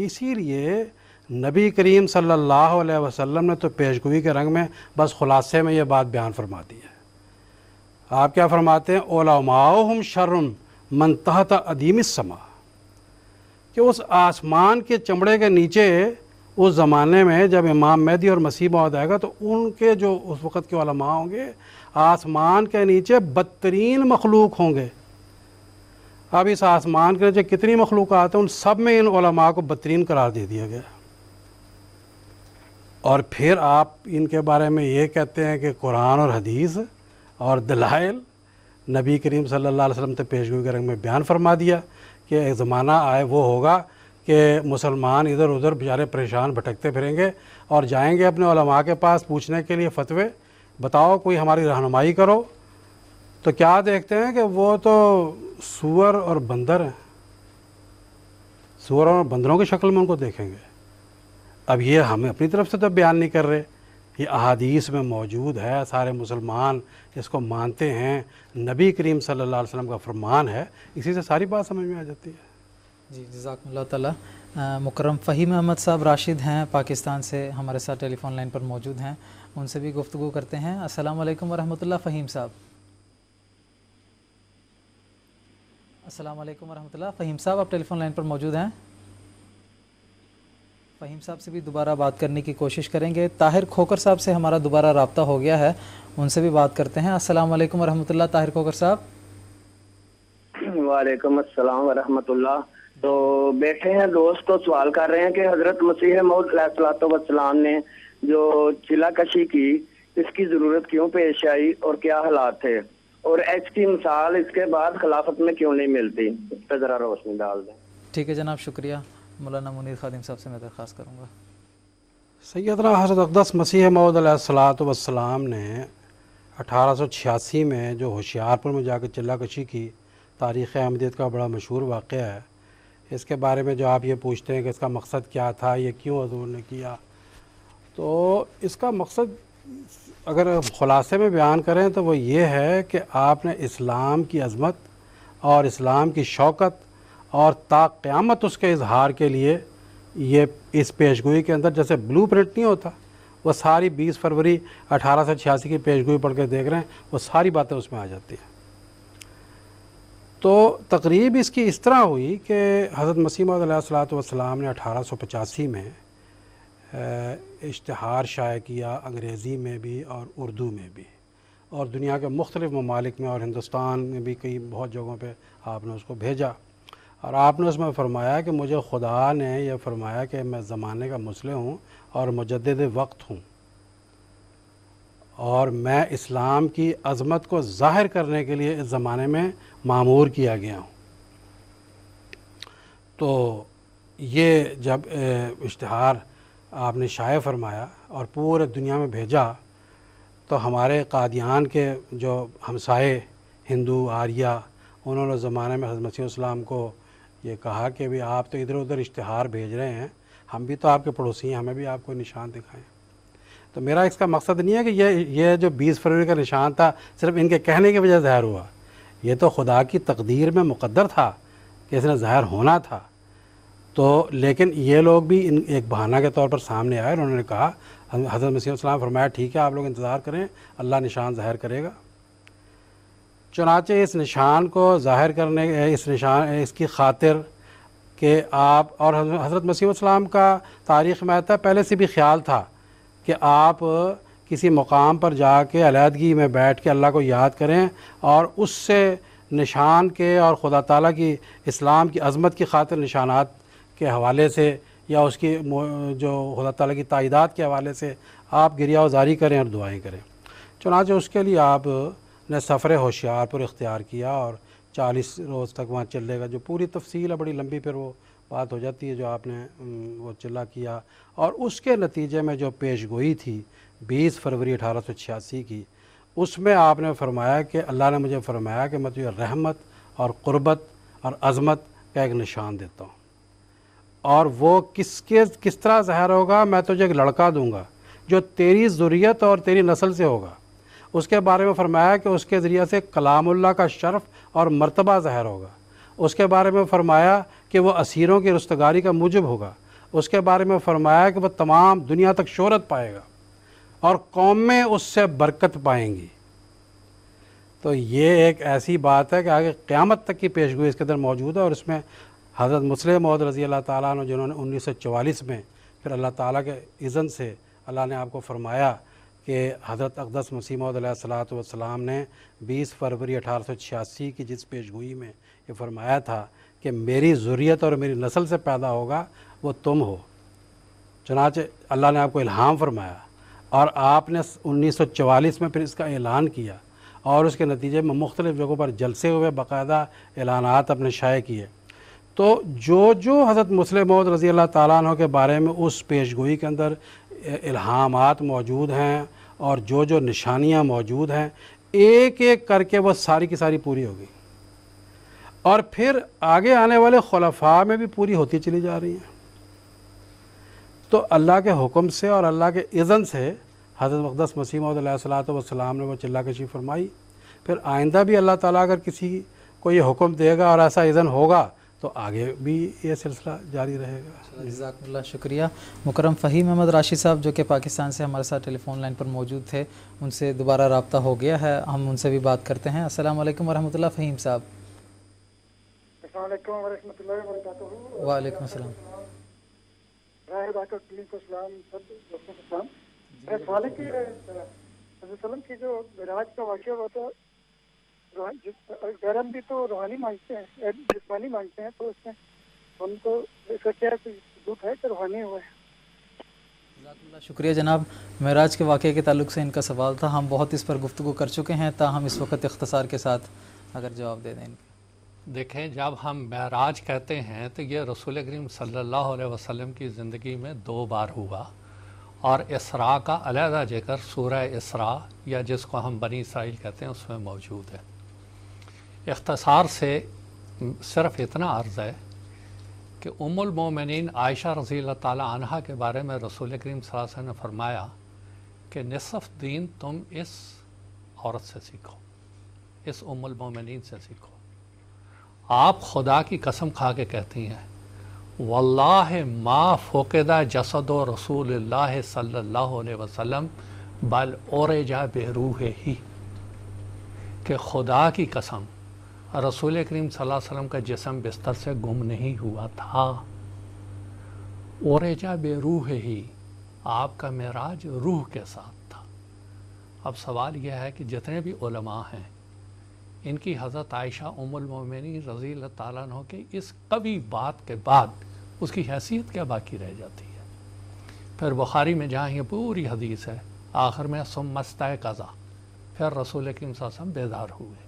اسی لیے نبی کریم صلی اللہ علیہ وسلم نے تو پیشگوئی کے رنگ میں بس خلاصے میں یہ بات بیان فرما دی ہے۔ آپ کیا فرماتے ہیں؟ علماؤہم شر من تحت ادیم السما، کہ اس آسمان کے چمڑے کے نیچے اس زمانے میں جب امام مہدی اور مسیح موعود آئے گا تو ان کے جو اس وقت کے علماء ہوں گے آسمان کے نیچے بدترین مخلوق ہوں گے۔ اب اس آسمان کے نیچے کتنی مخلوقات ہیں، ان سب میں ان علماء کو بدترین قرار دے دیا گیا۔ اور پھر آپ ان کے بارے میں یہ کہتے ہیں کہ قرآن اور حدیث اور دلائل نبی کریم صلی اللہ علیہ وسلم سے پیشگوئی کے رنگ میں بیان فرما دیا کہ ایک زمانہ آئے وہ ہوگا کہ مسلمان ادھر ادھر بیچارے پریشان بھٹکتے پھریں گے اور جائیں گے اپنے علماء کے پاس پوچھنے کے لیے فتوے، بتاؤ کوئی ہماری رہنمائی کرو۔ تو کیا دیکھتے ہیں کہ وہ تو سور اور بندر ہیں، سور اور بندروں کی شکل میں ان کو دیکھیں گے. اب یہ ہم اپنی طرف سے تو بیان نہیں کر رہے، یہ احادیث میں موجود ہے، سارے مسلمان اس کو مانتے ہیں، نبی کریم صلی اللہ علیہ وسلم کا فرمان ہے، اسی سے ساری بات سمجھ میں آ جاتی ہے. جی جزاکم اللہ تعالیٰ. مکرم فہیم احمد صاحب راشد ہیں پاکستان سے، ہمارے ساتھ ٹیلی فون لائن پر موجود ہیں، ان سے بھی گفتگو کرتے ہیں. السلام علیکم ورحمۃ اللہ. فہیم صاحب، السلام علیکم ورحمۃ اللہ. فہیم صاحب آپ ٹیلی فون لائن پر موجود ہیں. فہیم صاحب سے بھی دوبارہ بات کرنے کی کوشش کریں گے. طاہر کھوکر صاحب سے ہمارا دوبارہ رابطہ ہو گیا ہے، ان سے بھی بات کرتے ہیں. السلام علیکم ورحمۃ اللہ. طاہر کھوکر صاحب. وعلیکم السلام ورحمۃ اللہ. تو بیٹھے ہیں دوست تو سوال کر رہے ہیں کہ حضرت مسیح موعود علیہ الصلوۃ والسلام نے جو چلا کشی کی، اس کی ضرورت کیوں پیش آئی اور کیا حالات تھے، اور اس کی مثال اس کے بعد خلافت میں کیوں نہیں ملتی، اس پہ ذرا روشنی ڈال دیں. ٹھیک ہے جناب، شکریہ. مولانا منیر خادم صاحب سے میں درخواست کروں گا. سیدنا حضرت اقدس مسیح موعود علیہ الصلوۃ والسلام نے 1886 میں جو ہوشیارپور میں جا کے چلہ کشی کی، تاریخ احمدیت کا بڑا مشہور واقعہ ہے. اس کے بارے میں جو آپ یہ پوچھتے ہیں کہ اس کا مقصد کیا تھا، یہ کیوں حضور نے کیا، تو اس کا مقصد اگر خلاصے میں بیان کریں تو وہ یہ ہے کہ آپ نے اسلام کی عظمت اور اسلام کی شوکت اور تا قیامت اس کے اظہار کے لیے یہ اس پیشگوئی کے اندر جیسے بلو پرنٹ نہیں ہوتا، وہ ساری 20 فروری 1886 کی پیشگوئی پڑھ کے دیکھ رہے ہیں، وہ ساری باتیں اس میں آ جاتی ہیں. تو تقریب اس کی اس طرح ہوئی کہ حضرت مسیح موعود علیہ الصلوۃ والسلام نے 1885 میں اشتہار شائع کیا، انگریزی میں بھی اور اردو میں بھی، اور دنیا کے مختلف ممالک میں اور ہندوستان میں بھی کئی بہت جگہوں پہ آپ نے اس کو بھیجا. اور آپ نے اس میں فرمایا کہ مجھے خدا نے یہ فرمایا کہ میں زمانے کا مصلح ہوں اور مجدد وقت ہوں، اور میں اسلام کی عظمت کو ظاہر کرنے کے لیے اس زمانے میں مامور کیا گیا ہوں. تو یہ جب اشتہار آپ نے شائع فرمایا اور پورے دنیا میں بھیجا، تو ہمارے قادیان کے جو ہمسائے ہندو آریہ، انہوں نے زمانے میں حضرت مسیح السلام کو یہ کہا کہ بھی آپ تو ادھر ادھر اشتہار بھیج رہے ہیں، ہم بھی تو آپ کے پڑوسی ہیں، ہمیں بھی آپ کو نشان دکھائیں. تو میرا اس کا مقصد نہیں ہے کہ یہ جو 20 فروری کا نشان تھا صرف ان کے کہنے کی وجہ سے ظاہر ہوا، یہ تو خدا کی تقدیر میں مقدر تھا کہ اس نے ظاہر ہونا تھا. تو لیکن یہ لوگ بھی ایک بہانہ کے طور پر سامنے آئے، انہوں نے کہا، حضرت مسیح السلام فرمایا ٹھیک ہے آپ لوگ انتظار کریں، اللہ نشان ظاہر کرے گا. چنانچہ اس نشان کو ظاہر کرنے، اس کی خاطر کہ آپ اور حضرت مسیح السلام کا تاریخ میں آتا ہے پہلے سے بھی خیال تھا کہ آپ کسی مقام پر جا کے علیحدگی میں بیٹھ کے اللہ کو یاد کریں اور اس سے نشان کے اور خدا تعالیٰ کی اسلام کی عظمت کی خاطر نشانات کے حوالے سے یا اس کی جو خدا تعالیٰ کی تائیدات کے حوالے سے آپ گریہ وزاری کریں اور دعائیں کریں. چنانچہ اس کے لیے آپ نے سفر ہوشیارپور اختیار کیا اور 40 روز تک وہاں چلے گا. جو پوری تفصیل ہے بڑی لمبی، پھر وہ بات ہو جاتی ہے جو آپ نے وہ چلا کیا. اور اس کے نتیجے میں جو پیش گوئی تھی 20 فروری 1886 کی، اس میں آپ نے فرمایا کہ اللہ نے مجھے فرمایا کہ میں تجھے رحمت اور قربت اور عظمت کا ایک نشان دیتا ہوں، اور وہ کس طرح ظاہر ہوگا، میں تجھے ایک لڑکا دوں گا جو تیری ذریت اور تیری نسل سے ہوگا. اس کے بارے میں فرمایا کہ اس کے ذریعے سے کلام اللہ کا شرف اور مرتبہ ظاہر ہوگا. اس کے بارے میں فرمایا کہ وہ اسیروں کی رستگاری کا موجب ہوگا. اس کے بارے میں فرمایا کہ وہ تمام دنیا تک شہرت پائے گا اور قومیں اس سے برکت پائیں گی. تو یہ ایک ایسی بات ہے کہ آگے قیامت تک کی پیشگوئی اس کے اندر موجود ہے. اور اس میں حضرت مسلم موعود رضی اللہ تعالیٰ عنہ، جنہوں نے 1944 میں پھر اللہ تعالیٰ کے اذن سے اللہ نے آپ کو فرمایا کہ حضرت اقدس مسیح موعود علیہ الصلوۃ والسلام نے 20 فروری 1886 کی جس پیشگوئی میں یہ فرمایا تھا کہ میری ذریت اور میری نسل سے پیدا ہوگا وہ تم ہو. چنانچہ اللہ نے آپ کو الہام فرمایا اور آپ نے 1944 میں پھر اس کا اعلان کیا، اور اس کے نتیجے میں مختلف جگہوں پر جلسے ہوئے، باقاعدہ اعلانات اپنے شائع کیے. تو جو حضرت مسلم موعود رضی اللہ تعالیٰ عنہ کے بارے میں اس پیشگوئی کے اندر الہامات موجود ہیں اور جو نشانیاں موجود ہیں، ایک ایک کر کے وہ ساری کی ساری پوری ہو گئی. اور پھر آگے آنے والے خلفاء میں بھی پوری ہوتی چلی جا رہی ہیں. تو اللہ کے حکم سے اور اللہ کے اذن سے حضرت مقدس مسیح موعود علیہ الصلوۃ والسلام نے وہ چلہ کشی فرمائی. پھر آئندہ بھی اللہ تعالیٰ اگر کسی کو یہ حکم دے گا اور ایسا اذن ہوگا تو آگے بھی یہ سلسلہ جاری رہے گا. جزاک اللہ شکریہ. مکرم فہیم احمد راشد صاحب جو کہ پاکستان سے ہمارے ساتھ ٹیلی فون لائن پر موجود تھے، ان سے دوبارہ رابطہ ہو گیا ہے، ہم ان سے بھی بات کرتے ہیں. السلام علیکم ورحمۃ اللہ. فہیم صاحب. السلام علیکم ورحمۃ اللہ وبرکاتہ. وعلیکم السلام. السلام سب دوستوں کے سلام. میرا سوال ہے کہ حضرت وسلم کی جو معراج کا واقعہ ہوتا ہے، غیرم بھی تو روحانی مانگتے ہیں، جسمانی مانگتے ہیں، تو اس میں ہم تو اس کا کیا ثبوت ہے کہ روحانی ہوا ہے؟ جزاک اللہ شکریہ جناب. معراج کے واقعے کے تعلق سے ان کا سوال تھا. ہم بہت اس پر گفتگو کر چکے ہیں، تاہم اس وقت اختصار کے ساتھ اگر جواب دے دیں. دیکھیں، جب ہم معراج کہتے ہیں تو یہ رسول کریم صلی اللہ علیہ وسلم کی زندگی میں 2 بار ہوا، اور اسراء کا علیحدہ ذکر سورہ اسراء یا جس کو ہم بنی اسرائیل کہتے ہیں اس میں موجود ہے. اختصار سے صرف اتنا عرض ہے کہ ام المومنین عائشہ رضی اللہ تعالیٰ عنہا کے بارے میں رسول کریم صلی اللہ علیہ وسلم نے فرمایا کہ نصف دین تم اس عورت سے سیکھو، اس ام المومنین سے سیکھو. آپ خدا کی قسم کھا کے کہتی ہیں واللہ ما فقد جسد رسول اللہ صلی اللہ علیہ وسلم بل اورجا بروح ہی، کہ خدا کی قسم رسول کریم صلی اللہ علیہ وسلم کا جسم بستر سے گم نہیں ہوا تھا. اورجا بروح ہی، آپ کا معراج روح کے ساتھ تھا. اب سوال یہ ہے کہ جتنے بھی علماء ہیں ان کی حضرت عائشہ ام المومنین رضی اللہ تعالیٰ عنہ کے اس قوی بات کے بعد اس کی حیثیت کیا باقی رہ جاتی ہے؟ پھر بخاری میں جہاں یہ پوری حدیث ہے، آخر میں ثم استيقظ، پھر رسول کریم صلی اللہ علیہ وسلم بیدار ہوئے.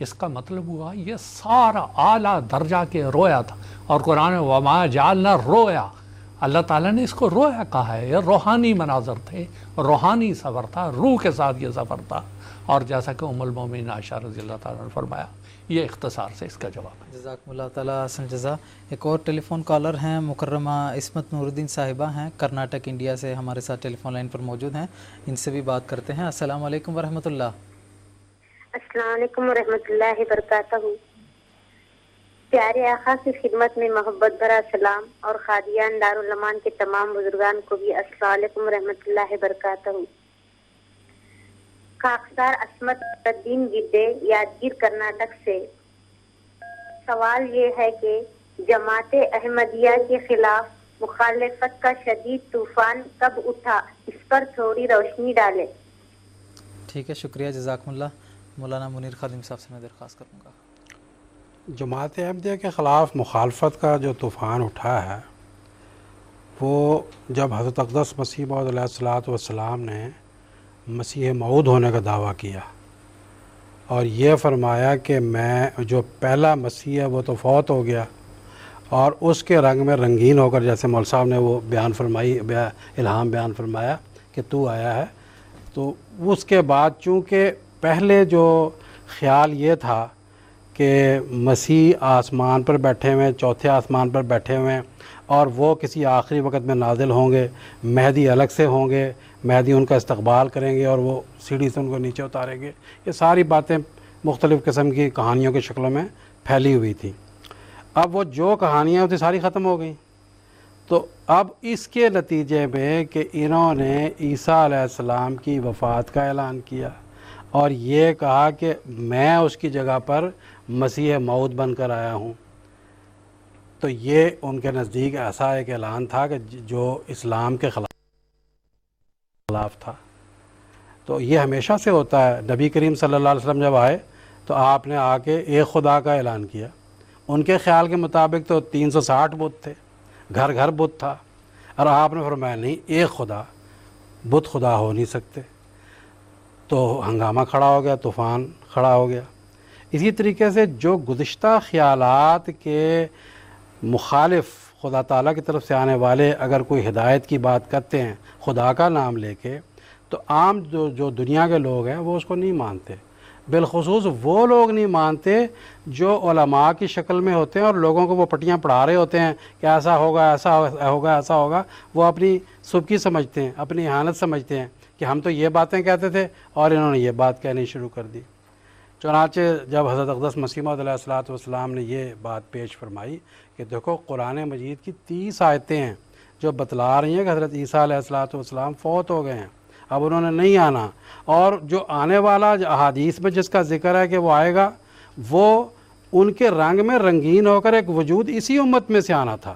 اس کا مطلب ہوا یہ سارا اعلیٰ درجہ کے رویا تھا. اور قرآن وما جعلنا رویا، اللہ تعالیٰ نے اس کو رویا کہا ہے. یہ روحانی مناظر تھے، روحانی سفر تھا، روح کے ساتھ یہ سفر تھا. اور جیسا کہ ام المومنین عائشہ رضی اللہ تعالیٰ نے فرمایا، یہ اختصار سے اس کا جواب ہے. جزاکم اللہ تعالیٰ حسن جزا. ایک اور ٹیلی فون کالر ہیں، مکرمہ عصمت نور الدین صاحبہ ہیں، کرناٹک انڈیا سے ہمارے ساتھ ٹیلی فون لائن پر موجود ہیں. ان سے بھی بات کرتے ہیں. السلام علیکم ورحمۃ اللہ. السلام علیکم ورحمۃ اللہ وبرکاتہ. پیارے آقا کی خدمت میں محبت بھرا سلام، اور خادیان دارالمان کے تمام بزرگان کو بھی السلام علیکم ورحمۃ اللہ وبرکاتہ. خاکسار عصمت الدین گڈے، یادگیر کرناٹک سے. سوال یہ ہے کہ جماعت احمدیہ کے خلاف مخالفت کا شدید طوفان کب اٹھا، اس پر تھوڑی روشنی ڈالے. ٹھیک ہے، شکریہ، جزاکم اللہ. مولانا منیر خادم صاحب سے میں درخواست کروں گا. جماعت احمدیہ کے خلاف مخالفت کا جو طوفان اٹھا ہے وہ جب حضرت اقدس مسیح موعود علیہ الصلوۃ والسلام نے مسیح موعود ہونے کا دعویٰ کیا اور یہ فرمایا کہ میں جو پہلا مسیح ہے وہ تو فوت ہو گیا، اور اس کے رنگ میں رنگین ہو کر، جیسے مول صاحب نے وہ بیان فرمائی، الہام بیان فرمایا کہ تو آیا ہے. تو اس کے بعد چونکہ پہلے جو خیال یہ تھا کہ مسیح آسمان پر بیٹھے ہوئے، چوتھے آسمان پر بیٹھے ہوئے ہیں، اور وہ کسی آخری وقت میں نازل ہوں گے، مہدی الگ سے ہوں گے، مہدی ان کا استقبال کریں گے اور وہ سیڑھی سے ان کو نیچے اتاریں گے. یہ ساری باتیں مختلف قسم کی کہانیوں کی شکلوں میں پھیلی ہوئی تھی. اب وہ جو کہانیاں ہوتی ساری ختم ہو گئیں. تو اب اس کے نتیجے میں کہ انہوں نے عیسیٰ علیہ السلام کی وفات کا اعلان کیا اور یہ کہا کہ میں اس کی جگہ پر مسیح موعود بن کر آیا ہوں، تو یہ ان کے نزدیک ایسا ایک اعلان تھا کہ جو اسلام کے خلاف تھا. تو یہ ہمیشہ سے ہوتا ہے. نبی کریم صلی اللہ علیہ وسلم جب آئے تو آپ نے آ کے ایک خدا کا اعلان کیا. ان کے خیال کے مطابق تو 360 بت تھے، گھر گھر بت تھا، اور آپ نے فرمایا نہیں، ایک خدا، بت خدا ہو نہیں سکتے. تو ہنگامہ کھڑا ہو گیا، طوفان کھڑا ہو گیا. اسی طریقے سے جو گزشتہ خیالات کے مخالف خدا تعالیٰ کی طرف سے آنے والے اگر کوئی ہدایت کی بات کرتے ہیں خدا کا نام لے کے، تو عام جو دنیا کے لوگ ہیں وہ اس کو نہیں مانتے. بالخصوص وہ لوگ نہیں مانتے جو علماء کی شکل میں ہوتے ہیں اور لوگوں کو وہ پٹیاں پڑھا رہے ہوتے ہیں کہ ایسا ہوگا ایسا ہوگا ایسا ہوگا. وہ اپنی سبکی سمجھتے ہیں, اپنی اہانت سمجھتے ہیں کہ ہم تو یہ باتیں کہتے تھے اور انہوں نے یہ بات کہنی شروع کر دی. چنانچہ جب حضرت اقدس مسیح موعود علیہ الصلوۃ والسلام نے یہ بات پیش فرمائی کہ دیکھو قرآن مجید کی 30 آیتیں ہیں جو بتلا رہی ہیں کہ حضرت عیسیٰ علیہ الصلوۃ والسلام فوت ہو گئے ہیں, اب انہوں نے نہیں آنا, اور جو آنے والا احادیث میں جس کا ذکر ہے کہ وہ آئے گا, وہ ان کے رنگ میں رنگین ہو کر ایک وجود اسی امت میں سے آنا تھا.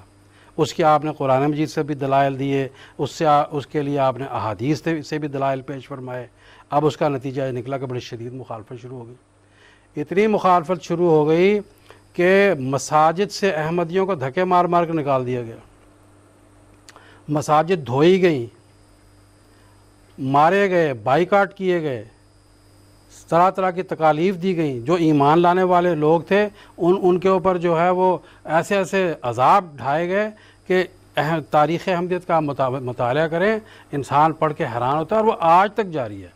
اس کی آپ نے قرآن مجید سے بھی دلائل دیے, اس کے لیے آپ نے احادیث سے بھی دلائل پیش فرمائے. اب اس کا نتیجہ یہ نکلا کہ بڑی شدید مخالفت شروع ہو گئی. اتنی مخالفت شروع ہو گئی کہ مساجد سے احمدیوں کو دھکے مار مار کے نکال دیا گیا, مساجد دھوئی گئیں, مارے گئے, بائیکاٹ کیے گئے, طرح طرح کی تکالیف دی گئیں. جو ایمان لانے والے لوگ تھے ان کے اوپر جو ہے وہ ایسے ایسے عذاب ڈھائے گئے کہ تاریخ احمدیت کا مطالعہ کریں انسان پڑھ کے حیران ہوتا ہے. اور وہ آج تک جاری ہے,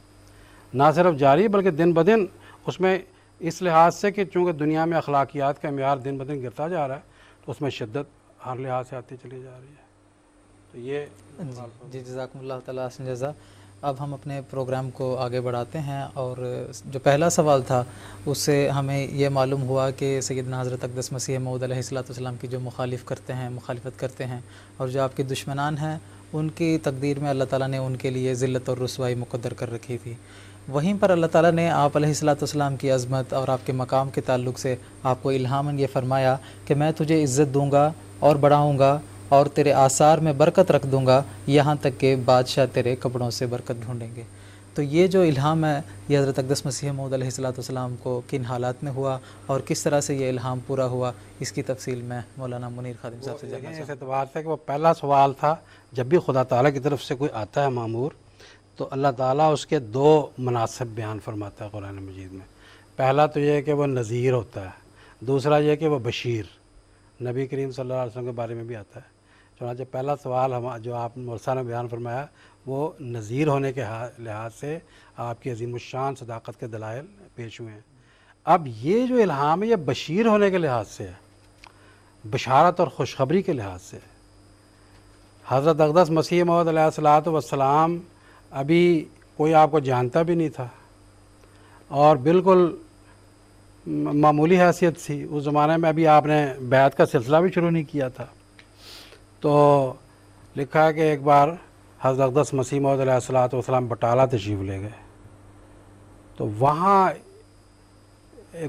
نہ صرف جاری بلکہ دن بدن اس میں اس لحاظ سے کہ چونکہ دنیا میں اخلاقیات کا معیار دن بدن گرتا جا رہا ہے تو اس میں شدت ہر لحاظ سے آتی چلی جا رہی ہے. تو یہ جی جزاکم اللہ تعالیٰ احسن جزا. اب ہم اپنے پروگرام کو آگے بڑھاتے ہیں, اور جو پہلا سوال تھا اس سے ہمیں یہ معلوم ہوا کہ سیدنا حضرت اقدس مسیح موعود علیہ السلام کی جو مخالفت کرتے ہیں اور جو آپ کے دشمنان ہیں, ان کی تقدیر میں اللہ تعالیٰ نے ان کے لیے ذلت اور رسوائی مقدر کر رکھی تھی. وہیں پر اللہ تعالیٰ نے آپ علیہ السلام کی عظمت اور آپ کے مقام کے تعلق سے آپ کو الہاماً یہ فرمایا کہ میں تجھے عزت دوں گا اور بڑھاؤں گا اور تیرے آثار میں برکت رکھ دوں گا, یہاں تک کہ بادشاہ تیرے کپڑوں سے برکت ڈھونڈیں گے. تو یہ جو الہام ہے یہ حضرت اقدس مسیح موعود علیہ السلام کو کن حالات میں ہوا اور کس طرح سے یہ الہام پورا ہوا, اس کی تفصیل میں مولانا منیر خادم صاحب سے جاننا چاہتا ہوں. اس اعتبار سے کہ وہ پہلا سوال تھا, جب بھی خدا تعالیٰ کی طرف سے کوئی آتا ہے مامور تو اللہ تعالیٰ اس کے 2 مناسب بیان فرماتا ہے قرآن مجید میں. پہلا تو یہ ہے کہ وہ نذیر ہوتا ہے, دوسرا یہ کہ وہ بشیر, نبی کریم صلی اللہ علیہ وسلم کے بارے میں بھی آتا ہے. چنانچہ پہلا سوال جو آپ مرسا نے بیان فرمایا وہ نذیر ہونے کے لحاظ سے آپ کی عظیم الشان صداقت کے دلائل پیش ہوئے ہیں. اب یہ جو الہام ہے یہ بشیر ہونے کے لحاظ سے ہے, بشارت اور خوشخبری کے لحاظ سے. حضرت اقدس مسیح موعود علیہ الصلوۃ والسلام ابھی کوئی آپ کو جانتا بھی نہیں تھا اور بالکل معمولی حیثیت تھی اس زمانے میں. ابھی آپ نے بیعت کا سلسلہ بھی شروع نہیں کیا تھا. تو لکھا ہے کہ ایک بار حضرت اقدس مسیح موعود علیہ الصلوۃ والسلام بٹالہ تشریف لے گئے, تو وہاں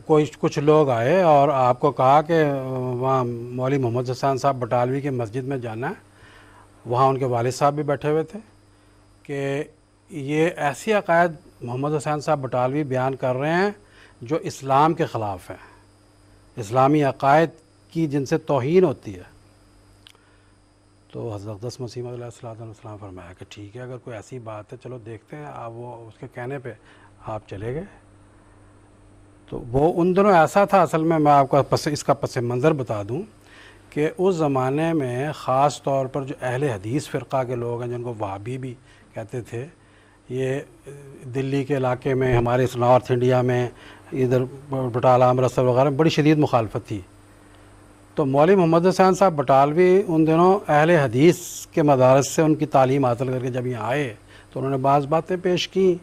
کچھ لوگ آئے اور آپ کو کہا کہ وہاں مولوی محمد حسین صاحب بٹالوی کی مسجد میں جانا ہے. وہاں ان کے والد صاحب بھی بیٹھے ہوئے تھے کہ یہ ایسی عقائد محمد حسین صاحب بٹالوی بیان کر رہے ہیں جو اسلام کے خلاف ہیں, اسلامی عقائد کی جن سے توہین ہوتی ہے. تو حضرت اقدس مسیح موعود علیہ السلام فرمایا کہ ٹھیک ہے, اگر کوئی ایسی بات ہے چلو دیکھتے ہیں. آپ وہ اس کے کہنے پہ آپ چلے گئے. تو وہ ان دنوں ایسا تھا, اصل میں آپ کو اس کا پس منظر بتا دوں کہ اس زمانے میں خاص طور پر جو اہل حدیث فرقہ کے لوگ ہیں جن کو وہابی بھی کہتے تھے, یہ دلی کے علاقے میں ہمارے اس نارتھ انڈیا میں ادھر بٹالہ امرتسر وغیرہ میں بڑی شدید مخالفت تھی. تو مولوی محمد حسین صاحب بٹالوی ان دنوں اہل حدیث کے مدارس سے ان کی تعلیم حاصل کر کے جب یہاں آئے تو انہوں نے بعض باتیں پیش کیں.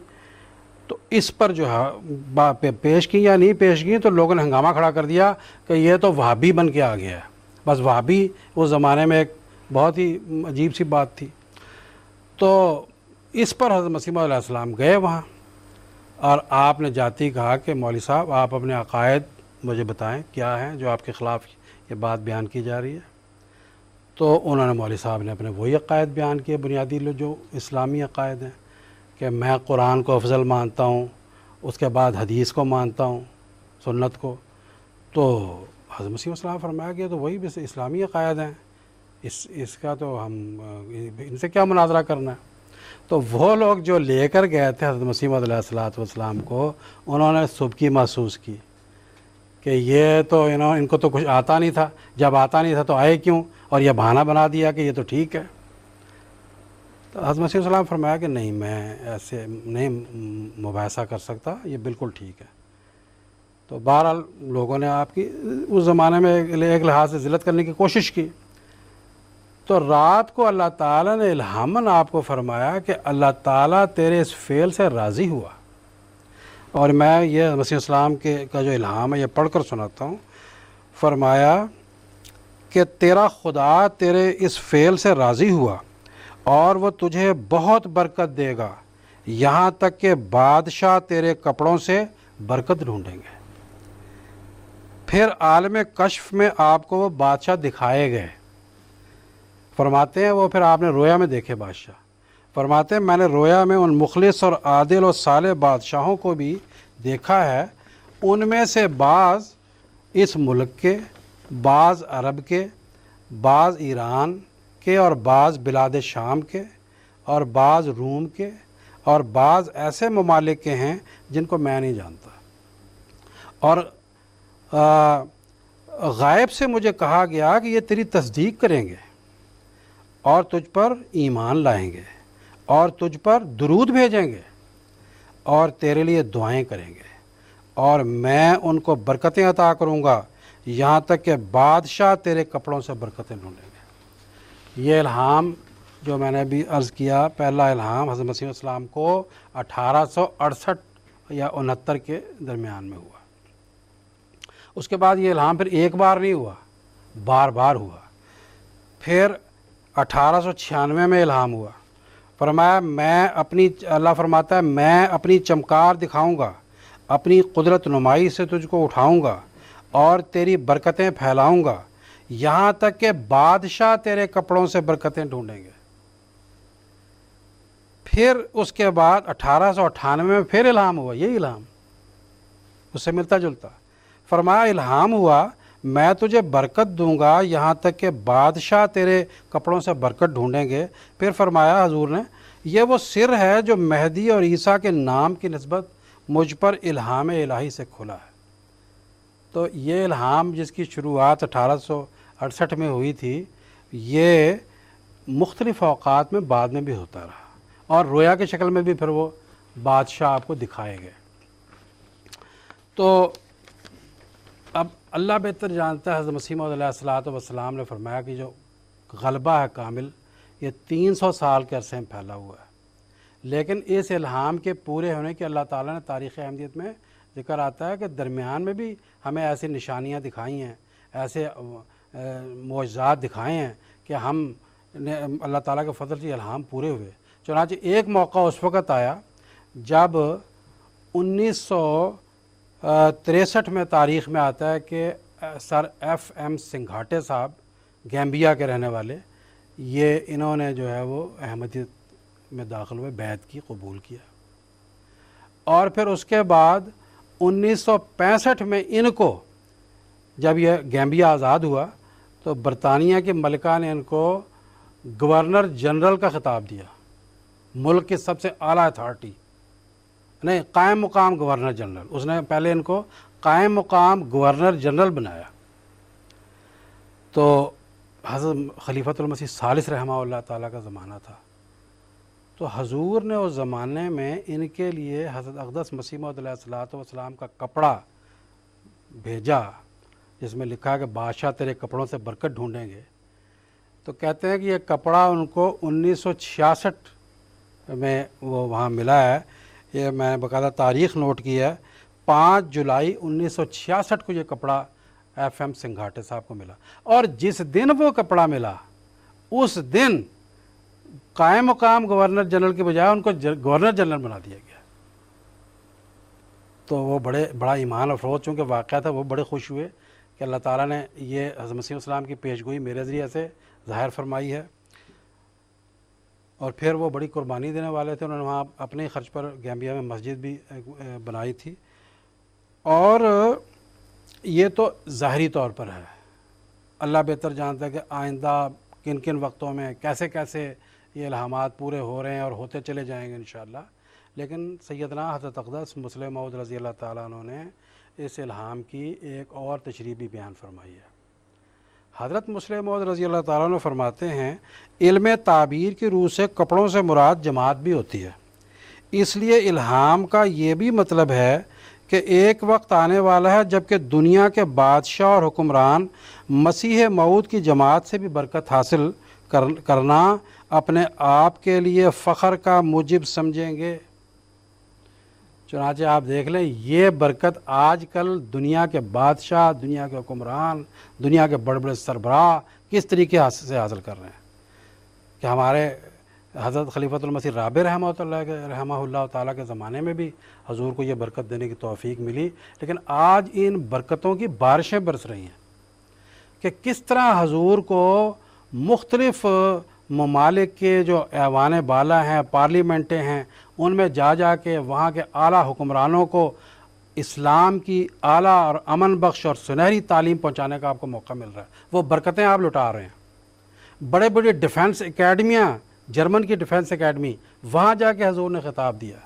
تو اس پر جو ہے پیش کی یا نہیں پیش کی تو لوگوں نے ہنگامہ کھڑا کر دیا کہ یہ تو وہابی بن کے آ گیا ہے. بس وہابی اس زمانے میں ایک بہت ہی عجیب سی بات تھی. تو اس پر حضرت مسیح موعود علیہ السلام گئے وہاں اور آپ نے جاتی کہا کہ مولوی صاحب آپ اپنے عقائد مجھے بتائیں کیا ہیں جو آپ کے خلاف یہ بات بیان کی جا رہی ہے. تو انہوں نے مولوی صاحب نے اپنے وہی عقائد بیان کیے بنیادی جو اسلامی عقائد ہیں کہ میں قرآن کو افضل مانتا ہوں, اس کے بعد حدیث کو مانتا ہوں, سنت کو. تو حضرت مسیح السلام فرمایا کہ تو وہی بس اسلامی عقائد ہیں, اس کا تو ہم ان سے کیا مناظرہ کرنا ہے. تو وہ لوگ جو لے کر گئے تھے حضرت مسیح موعود علیہ السلام کو, انہوں نے سبکی محسوس کی کہ یہ تو ان کو تو کچھ آتا نہیں تھا, جب آتا نہیں تھا تو آئے کیوں, اور یہ بہانہ بنا دیا کہ یہ تو ٹھیک ہے. تو حضرت مسیح السلام فرمایا کہ نہیں, میں ایسے نہیں مباحثہ کر سکتا, یہ بالکل ٹھیک ہے. تو بہرحال لوگوں نے آپ کی اس زمانے میں ایک لحاظ سے ذلت کرنے کی کوشش کی. تو رات کو اللہ تعالیٰ نے الہاماً آپ کو فرمایا کہ اللہ تعالیٰ تیرے اس فعل سے راضی ہوا. اور میں یہ مسیح اسلام کا جو الہام ہے یہ پڑھ کر سناتا ہوں. فرمایا کہ تیرا خدا تیرے اس فعل سے راضی ہوا اور وہ تجھے بہت برکت دے گا، یہاں تک کہ بادشاہ تیرے کپڑوں سے برکت ڈھونڈیں گے. پھر عالم کشف میں آپ کو وہ بادشاہ دکھائے گئے. فرماتے ہیں وہ پھر آپ نے رویا میں دیکھے بادشاہ. فرماتے ہیں میں نے رویا میں ان مخلص اور عادل اور صالح بادشاہوں کو بھی دیکھا ہے. ان میں سے بعض اس ملک کے، بعض عرب کے، بعض ایران کے، اور بعض بلاد شام کے، اور بعض روم کے، اور بعض ایسے ممالک کے ہیں جن کو میں نہیں جانتا. اور غائب سے مجھے کہا گیا کہ یہ تیری تصدیق کریں گے اور تجھ پر ایمان لائیں گے اور تجھ پر درود بھیجیں گے اور تیرے لیے دعائیں کریں گے، اور میں ان کو برکتیں عطا کروں گا یہاں تک کہ بادشاہ تیرے کپڑوں سے برکتیں ڈھونڈیں گے. یہ الہام جو میں نے بھی عرض کیا، پہلا الہام حضرت مسیح السلام کو 1868 یا 69 کے درمیان میں ہوا. اس کے بعد یہ الہام پھر ایک بار نہیں ہوا، بار بار ہوا. پھر 1896 میں الہام ہوا. فرمایا اللہ فرماتا ہے میں اپنی چمکار دکھاؤں گا، اپنی قدرت نمائی سے تجھ کو اٹھاؤں گا اور تیری برکتیں پھیلاؤں گا یہاں تک کہ بادشاہ تیرے کپڑوں سے برکتیں ڈھونڈیں گے. پھر اس کے بعد 1898 میں پھر الہام ہوا، یہی الہام اس سے ملتا جلتا. فرمایا الہام ہوا میں تجھے برکت دوں گا یہاں تک کہ بادشاہ تیرے کپڑوں سے برکت ڈھونڈیں گے. پھر فرمایا حضور نے یہ وہ سر ہے جو مہدی اور عیسیٰ کے نام کی نسبت مجھ پر الہام الہی سے کھلا ہے. تو یہ الہام جس کی شروعات 1868 میں ہوئی تھی، یہ مختلف اوقات میں بعد میں بھی ہوتا رہا اور رویا کی شکل میں بھی پھر وہ بادشاہ آپ کو دکھائے گئے. تو اب اللہ بہتر جانتا ہے. حضرت مسیح موعود علیہ الصلوۃ والسلام نے فرمایا کہ جو غلبہ ہے کامل یہ 300 سال کے عرصے میں پھیلا ہوا ہے. لیکن اس الہام کے پورے ہونے کے اللہ تعالیٰ نے تاریخ احمدیت میں ذکر آتا ہے کہ درمیان میں بھی ہمیں ایسی نشانیاں دکھائی ہیں، ایسے معجزات دکھائے ہیں کہ ہم نے اللہ تعالیٰ کے فضل سے الہام پورے ہوئے. چنانچہ ایک موقع اس وقت آیا جب 1963 میں تاریخ میں آتا ہے کہ سر ایف ایم سنگھاٹے صاحب گیمبیا کے رہنے والے، انہوں نے جو ہے وہ احمدیت میں داخل ہوئے، بیعت کی، قبول کیا. اور پھر اس کے بعد 1965 میں ان کو جب یہ گیمبیا آزاد ہوا تو برطانیہ کی ملکہ نے ان کو گورنر جنرل کا خطاب دیا، ملک کی سب سے اعلیٰ اتھارٹی، نہیں قائم مقام گورنر جنرل. اس نے پہلے ان کو قائم مقام گورنر جنرل بنایا. تو حضرت خلیفۃ المسیح ثالث رحمہ اللہ تعالیٰ کا زمانہ تھا. تو حضور نے اس زمانے میں ان کے لیے حضرت اقدس مسیح موعود علیہ الصلوۃ والسلام کا کپڑا بھیجا جس میں لکھا کہ بادشاہ تیرے کپڑوں سے برکت ڈھونڈیں گے. تو کہتے ہیں کہ یہ کپڑا ان کو 1966 میں وہ وہاں ملا ہے. یہ میں نے باقاعدہ تاریخ نوٹ کی ہے، 5 جولائی 1966 کو یہ کپڑا ایف ایم سنگھاٹے صاحب کو ملا. اور جس دن وہ کپڑا ملا اس دن قائم مقام گورنر جنرل کے بجائے ان کو گورنر جنرل بنا دیا گیا. تو وہ بڑا ایمان افروز چونکہ واقعہ تھا، وہ بڑے خوش ہوئے کہ اللہ تعالیٰ نے یہ حضرت مسیح السلام کی پیشگوئی میرے ذریعے سے ظاہر فرمائی ہے. اور پھر وہ بڑی قربانی دینے والے تھے، انہوں نے وہاں اپنے خرچ پر گیمبیا میں مسجد بھی بنائی تھی. اور یہ تو ظاہری طور پر ہے، اللہ بہتر جانتا ہے کہ آئندہ کن کن وقتوں میں کیسے کیسے یہ الہامات پورے ہو رہے ہیں اور ہوتے چلے جائیں گے انشاءاللہ. لیکن سیدنا حضرت اقدس مسلم موعود رضی اللہ تعالیٰ عنہ نے اس الہام کی ایک اور تشریح بھی بیان فرمائی ہے. حضرت مسلم موعود رضی اللہ تعالیٰ عنہ فرماتے ہیں علم تعبیر کی روح سے کپڑوں سے مراد جماعت بھی ہوتی ہے. اس لیے الہام کا یہ بھی مطلب ہے کہ ایک وقت آنے والا ہے جبکہ دنیا کے بادشاہ اور حکمران مسیح موعود کی جماعت سے بھی برکت حاصل کرنا اپنے آپ کے لیے فخر کا موجب سمجھیں گے۔ چنانچہ آپ دیکھ لیں یہ برکت آج کل دنیا کے بادشاہ، دنیا کے حکمران، دنیا کے بڑے بڑے سربراہ کس طریقے سے حاصل کر رہے ہیں کہ ہمارے حضرت خلیفۃ المسیح رابع رحمہ اللہ تعالیٰ کے زمانے میں بھی حضور کو یہ برکت دینے کی توفیق ملی، لیکن آج ان برکتوں کی بارشیں برس رہی ہیں کہ کس طرح حضور کو مختلف ممالک کے جو ایوان بالا ہیں، پارلیمنٹیں ہیں، ان میں جا کے وہاں کے اعلیٰ حکمرانوں کو اسلام کی اعلیٰ اور امن بخش اور سنہری تعلیم پہنچانے کا آپ کو موقع مل رہا ہے، وہ برکتیں آپ لٹا رہے ہیں۔ بڑے بڑے ڈیفنس اکیڈمیاں، جرمن کی ڈیفنس اکیڈمی، وہاں جا کے حضور نے خطاب دیا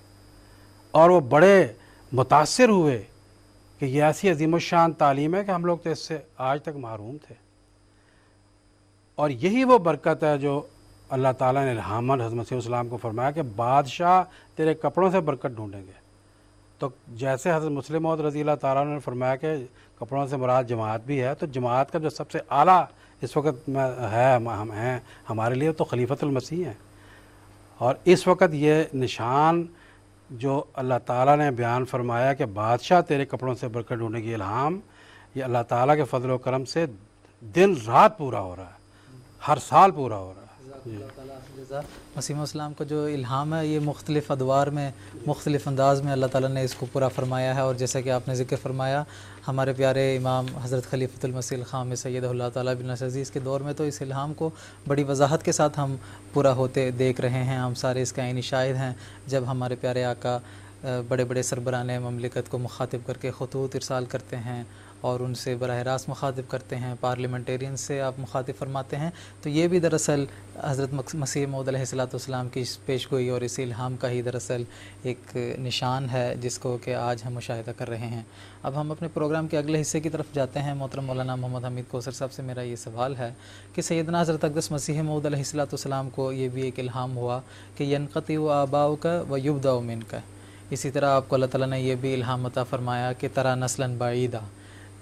اور وہ بڑے متاثر ہوئے کہ یہ ایسی عظیم الشان تعلیم ہے کہ ہم لوگ تو اس سے آج تک محروم تھے۔ اور یہی وہ برکت ہے جو اللہ تعالیٰ نے الہاماً حضرت مسیح السلام کو فرمایا کہ بادشاہ تیرے کپڑوں سے برکت ڈھونڈیں گے۔ تو جیسے حضرت مسلم موعود رضی اللہ تعالیٰ نے فرمایا کہ کپڑوں سے مراد جماعت بھی ہے، تو جماعت کا جو سب سے اعلیٰ اس وقت ہے ہم ہیں ہمارے لیے تو خلیفۃ المسیح ہیں۔ اور اس وقت یہ نشان جو اللہ تعالیٰ نے بیان فرمایا کہ بادشاہ تیرے کپڑوں سے برکت ڈھونڈنے کی الہام، یہ اللہ تعالیٰ کے فضل و کرم سے دن رات پورا ہو رہا ہے، ہر سال پورا ہو رہا ہے۔ مسیح السلام کو جو الہام ہے یہ مختلف ادوار میں، مختلف انداز میں اللہ تعالیٰ نے اس کو پورا فرمایا ہے۔ اور جیسا کہ آپ نے ذکر فرمایا ہمارے پیارے امام حضرت خلیفۃ المسیح الخام سید اللہ تعالیٰ بن ناصر عزیز کے دور میں تو اس الہام کو بڑی وضاحت کے ساتھ ہم پورا ہوتے دیکھ رہے ہیں، ہم سارے اس کا عینی شاہد ہیں۔ جب ہمارے پیارے آقا بڑے بڑے سربراہان مملکت کو مخاطب کر کے خطوط ارسال کرتے ہیں اور ان سے براہ راست مخاطب کرتے ہیں، پارلیمنٹیرین سے آپ مخاطب فرماتے ہیں، تو یہ بھی دراصل حضرت مسیح موعود علیہ السلام کی اس پیش گوئی اور اس الہام کا ہی دراصل ایک نشان ہے جس کو کہ آج ہم مشاہدہ کر رہے ہیں۔ اب ہم اپنے پروگرام کے اگلے حصے کی طرف جاتے ہیں۔ محترم مولانا محمد حمید کوثر صاحب سے میرا یہ سوال ہے کہ سیدنا حضرت اقدس مسیح موعود علیہ السلام کو یہ بھی ایک الہام ہوا کہ ینقطع آباؤک و یبدأ منک، اسی طرح آپ کو اللہ تعالیٰ نے یہ بھی الہام عطا فرمایا کہ ترا نسلاً بعیدا۔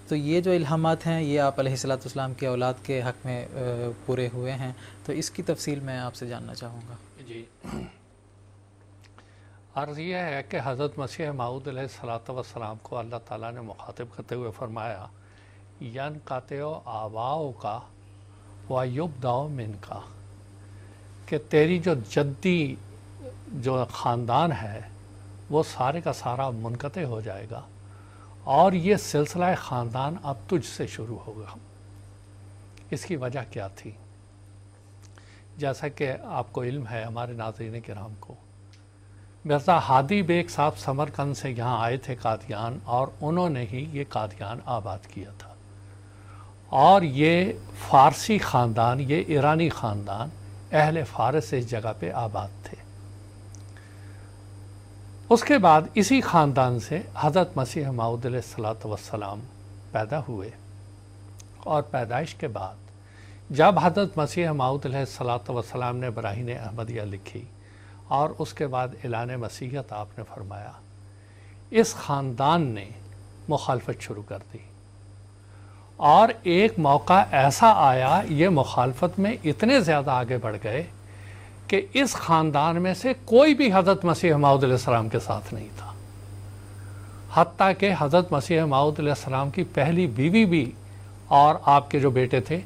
تو یہ جو الہامات ہیں یہ آپ علیہ السلام کے اولاد کے حق میں پورے ہوئے ہیں، تو اس کی تفصیل میں آپ سے جاننا چاہوں گا۔ جی، عرض یہ ہے کہ حضرت مسیح موعود علیہ السلام کو اللہ تعالیٰ نے مخاطب کرتے ہوئے فرمایا ینقطع آباؤک و یبدأ منک، کہ تیری جو جدی جو خاندان ہے وہ سارے کا سارا منقطع ہو جائے گا اور یہ سلسلہ خاندان اب تجھ سے شروع ہوگا۔ اس کی وجہ کیا تھی؟ جیسا کہ آپ کو علم ہے، ہمارے ناظرین کرام کو، مرزا ہادی بیگ صاحب سمرقند سے یہاں آئے تھے قادیان، اور انہوں نے ہی یہ قادیان آباد کیا تھا، اور یہ فارسی خاندان، یہ ایرانی خاندان اہل فارس سے اس جگہ پہ آباد تھے۔ اس کے بعد اسی خاندان سے حضرت مسیح موعود علیہ السلام پیدا ہوئے، اور پیدائش کے بعد جب حضرت مسیح موعود علیہ السلام نے براہین احمدیہ لکھی اور اس کے بعد اعلان مسیحیت آپ نے فرمایا، اس خاندان نے مخالفت شروع کر دی، اور ایک موقع ایسا آیا یہ مخالفت میں اتنے زیادہ آگے بڑھ گئے کہ اس خاندان میں سے کوئی بھی حضرت مسیح موعود علیہ السلام کے ساتھ نہیں تھا، حتیٰ کہ حضرت مسیح موعود علیہ السلام کی پہلی بیوی بھی اور آپ کے جو بیٹے تھے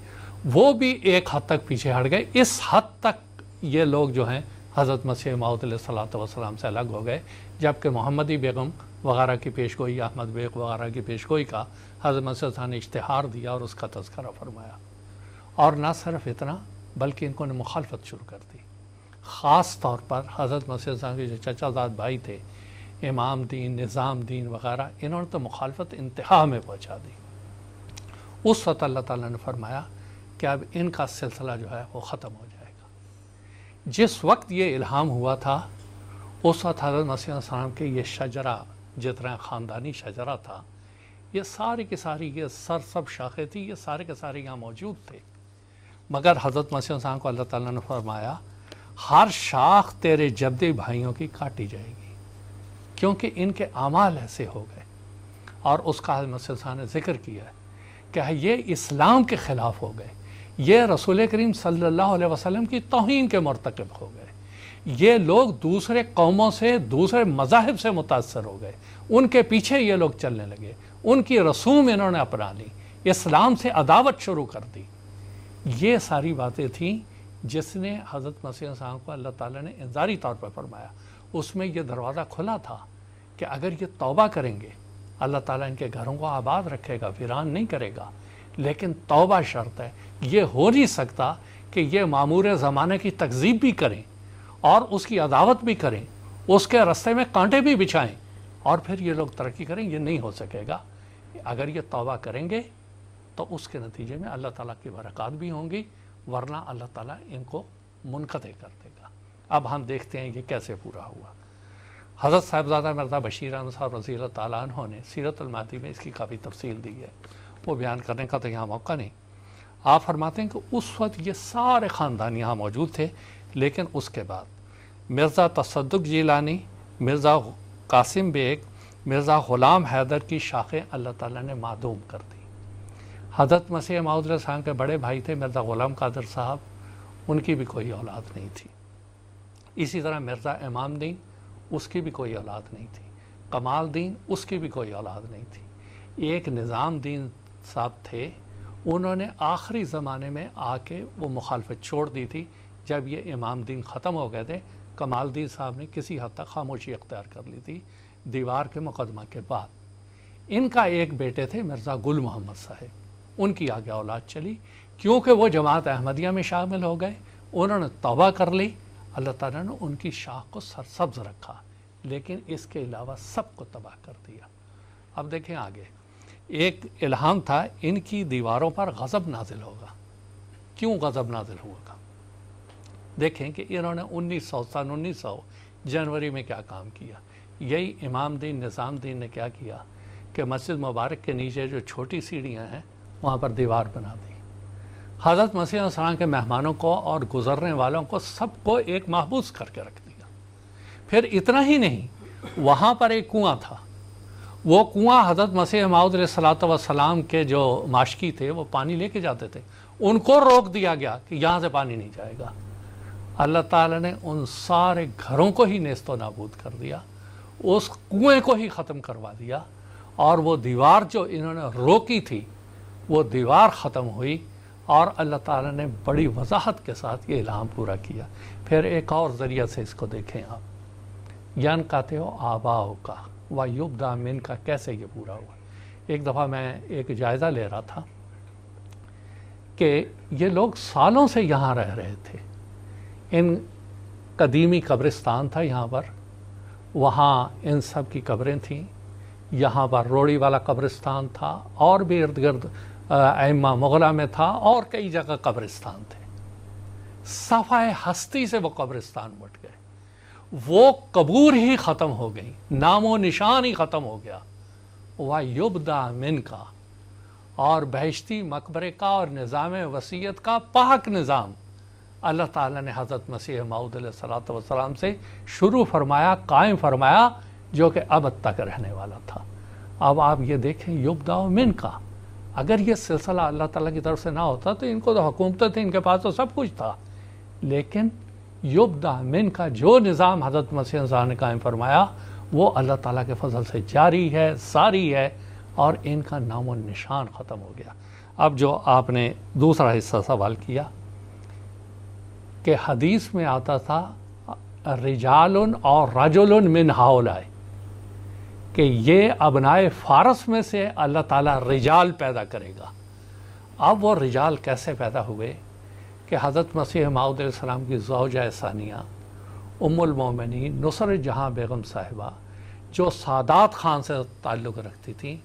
وہ بھی ایک حد تک پیچھے ہٹ گئے۔ اس حد تک یہ لوگ جو ہیں حضرت مسیح موعود علیہ السلام سے الگ ہو گئے، جبکہ محمدی بیگم وغیرہ کی پیشگوئی، احمد بیگ وغیرہ کی پیشگوئی کا حضرت مسیح السلام نے اشتہار دیا اور اس کا تذکرہ فرمایا، اور نہ صرف اتنا بلکہ ان کو نے مخالفت شروع کر دی۔ خاص طور پر حضرت مسیح السلام کے جو چچا زاد بھائی تھے، امام دین، نظام دین وغیرہ، انہوں نے تو مخالفت انتہا میں پہنچا دی۔ اس وقت اللہ تعالیٰ نے فرمایا کہ اب ان کا سلسلہ جو ہے وہ ختم ہو جائے گا۔ جس وقت یہ الہام ہوا تھا اس وقت حضرت مسیح السلام کے یہ شجرہ، جتنا خاندانی شجرہ تھا، یہ ساری کی ساری یہ سرسب شاخیں تھی، یہ سارے کے سارے یہاں موجود تھے، مگر حضرت مسیح السلام کو اللہ تعالیٰ نے فرمایا ہر شاخ تیرے جدی بھائیوں کی کاٹی جائے گی، کیونکہ ان کے اعمال ایسے ہو گئے۔ اور اس کا حضرت مسیح صاحب نے ذکر کیا ہے کہ یہ اسلام کے خلاف ہو گئے، یہ رسول کریم صلی اللہ علیہ وسلم کی توہین کے مرتکب ہو گئے، یہ لوگ دوسرے قوموں سے، دوسرے مذاہب سے متاثر ہو گئے، ان کے پیچھے یہ لوگ چلنے لگے، ان کی رسوم انہوں نے اپنا لی، اسلام سے عداوت شروع کر دی۔ یہ ساری باتیں تھیں جس نے حضرت مسیح صاحب کو اللہ تعالیٰ نے انذاری طور پر فرمایا۔ اس میں یہ دروازہ کھلا تھا کہ اگر یہ توبہ کریں گے اللہ تعالیٰ ان کے گھروں کو آباد رکھے گا، ویران نہیں کرے گا، لیکن توبہ شرط ہے۔ یہ ہو نہیں سکتا کہ یہ معمور زمانے کی تکذیب بھی کریں اور اس کی عداوت بھی کریں، اس کے راستے میں کانٹے بھی بچھائیں اور پھر یہ لوگ ترقی کریں، یہ نہیں ہو سکے گا۔ اگر یہ توبہ کریں گے تو اس کے نتیجے میں اللہ تعالیٰ کی برکات بھی ہوں گی، ورنہ اللہ تعالیٰ ان کو منقطع کر دے گا۔ اب ہم دیکھتے ہیں یہ کیسے پورا ہوا۔ حضرت صاحبزادہ مرزا بشیر احمد صاحب رضی اللہ تعالیٰ عنہ نے سیرت المہدی میں اس کی کافی تفصیل دی ہے، وہ بیان کرنے کا تو یہاں موقع نہیں۔ آپ فرماتے ہیں کہ اس وقت یہ سارے خاندان یہاں موجود تھے، لیکن اس کے بعد مرزا تصدق جیلانی، مرزا قاسم بیگ، مرزا غلام حیدر کی شاخیں اللہ تعالیٰ نے معدوم کر دی۔ حضرت مسیح موعود علیہ السلام کے بڑے بھائی تھے مرزا غلام قادر صاحب، ان کی بھی کوئی اولاد نہیں تھی۔ اسی طرح مرزا امام دین، اس کی بھی کوئی اولاد نہیں تھی۔ کمال دین، اس کی بھی کوئی اولاد نہیں تھی۔ ایک نظام دین صاحب تھے، انہوں نے آخری زمانے میں آ کے وہ مخالفت چھوڑ دی تھی۔ جب یہ امام دین ختم ہو گئے تھے، کمال دین صاحب نے کسی حد تک خاموشی اختیار کر لی تھی دیوار کے مقدمہ کے بعد۔ ان کا ایک بیٹے تھے مرزا گل محمد صاحب، ان کی آگے اولاد چلی، کیونکہ وہ جماعت احمدیہ میں شامل ہو گئے، انہوں نے توبہ کر لی، اللہ تعالیٰ نے ان کی شاخ کو سرسبز رکھا، لیکن اس کے علاوہ سب کو تباہ کر دیا۔ اب دیکھیں آگے، ایک الہام تھا ان کی دیواروں پر غضب نازل ہوگا۔ کیوں غضب نازل ہوگا؟ دیکھیں کہ انہوں نے 1900 جنوری میں کیا کام کیا۔ یہی امام دین نظام دین نے کیا کیا کہ مسجد مبارک کے نیچے جو چھوٹی سیڑھیاں ہیں وہاں پر دیوار بنا دی۔ حضرت مسیح علیہ السلام کے مہمانوں کو اور گزرنے والوں کو سب کو ایک محبوس کر کے رکھ دیا۔ پھر اتنا ہی نہیں، وہاں پر ایک کنواں تھا، وہ کنواں حضرت مسیح موعود علیہ السلام کے جو ماشکی تھے وہ پانی لے کے جاتے تھے، ان کو روک دیا گیا کہ یہاں سے پانی نہیں جائے گا۔ اللہ تعالیٰ نے ان سارے گھروں کو ہی نیست و نابود کر دیا، اس کنویں کو ہی ختم کروا دیا، اور وہ دیوار جو انہوں نے روکی تھی وہ دیوار ختم ہوئی، اور اللہ تعالیٰ نے بڑی وضاحت کے ساتھ یہ الہام پورا کیا۔ پھر ایک اور ذریعہ سے اس کو دیکھیں آپ، یان کہتے ہو آباؤ کا وَيُبْدَى مِن کا کیسے یہ پورا ہوا۔ ایک دفعہ میں ایک جائزہ لے رہا تھا کہ یہ لوگ سالوں سے یہاں رہ رہے تھے، ان قدیمی قبرستان تھا یہاں پر، وہاں ان سب کی قبریں تھیں، یہاں پر روڑی والا قبرستان تھا، اور بھی ارد گرد ائمہ مغلہ میں تھا، اور کئی جگہ قبرستان تھے۔ صفحہ ہستی سے وہ قبرستان مٹ گئے، وہ قبور ہی ختم ہو گئی، نام و نشان ہی ختم ہو گیا۔ وَيُبْدَى مِن کا اور بہشتی مقبرے کا اور نظام وصیت کا پاک نظام اللہ تعالیٰ نے حضرت مسیح موعود علیہ السلام سے شروع فرمایا، قائم فرمایا، جو کہ ابد تک رہنے والا تھا۔ اب آپ یہ دیکھیں یبدأ من کا، اگر یہ سلسلہ اللہ تعالیٰ کی طرف سے نہ ہوتا تو ان کو تو حکومتیں تھیں، ان کے پاس تو سب کچھ تھا، لیکن یبدأ من کا جو نظام حضرت مسیح صاحب نے قائم فرمایا وہ اللہ تعالیٰ کے فضل سے جاری ہے، ساری ہے، اور ان کا نام و نشان ختم ہو گیا۔ اب جو آپ نے دوسرا حصہ سوال کیا کہ حدیث میں آتا تھا رجال اور رجل من ہؤلاء، کہ یہ ابنائے فارس میں سے اللہ تعالیٰ رجال پیدا کرے گا۔ اب وہ رجال کیسے پیدا ہوئے کہ حضرت مسیح موعود علیہ السلام کی زوجہ ثانیہ ام المومنین نصرت جہاں بیگم صاحبہ جو سادات خان سے تعلق رکھتی تھیں،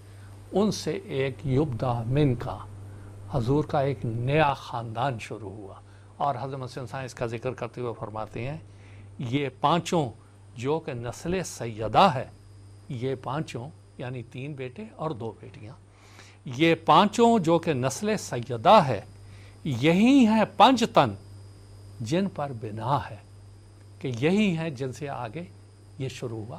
ان سے ایک یبدأ من کا حضور کا ایک نیا خاندان شروع ہوا۔ اور حضرت مسیح صاحب اس کا ذکر کرتے ہوئے فرماتے ہیں یہ پانچوں جو کہ نسل سیدہ ہے، یہ پانچوں یعنی 3 بیٹے اور 2 بیٹیاں، یہ پانچوں جو کہ نسل سیدہ ہے، یہی ہیں 5 تن جن پر بنا ہے، کہ یہی ہیں جن سے آگے یہ شروع ہوا۔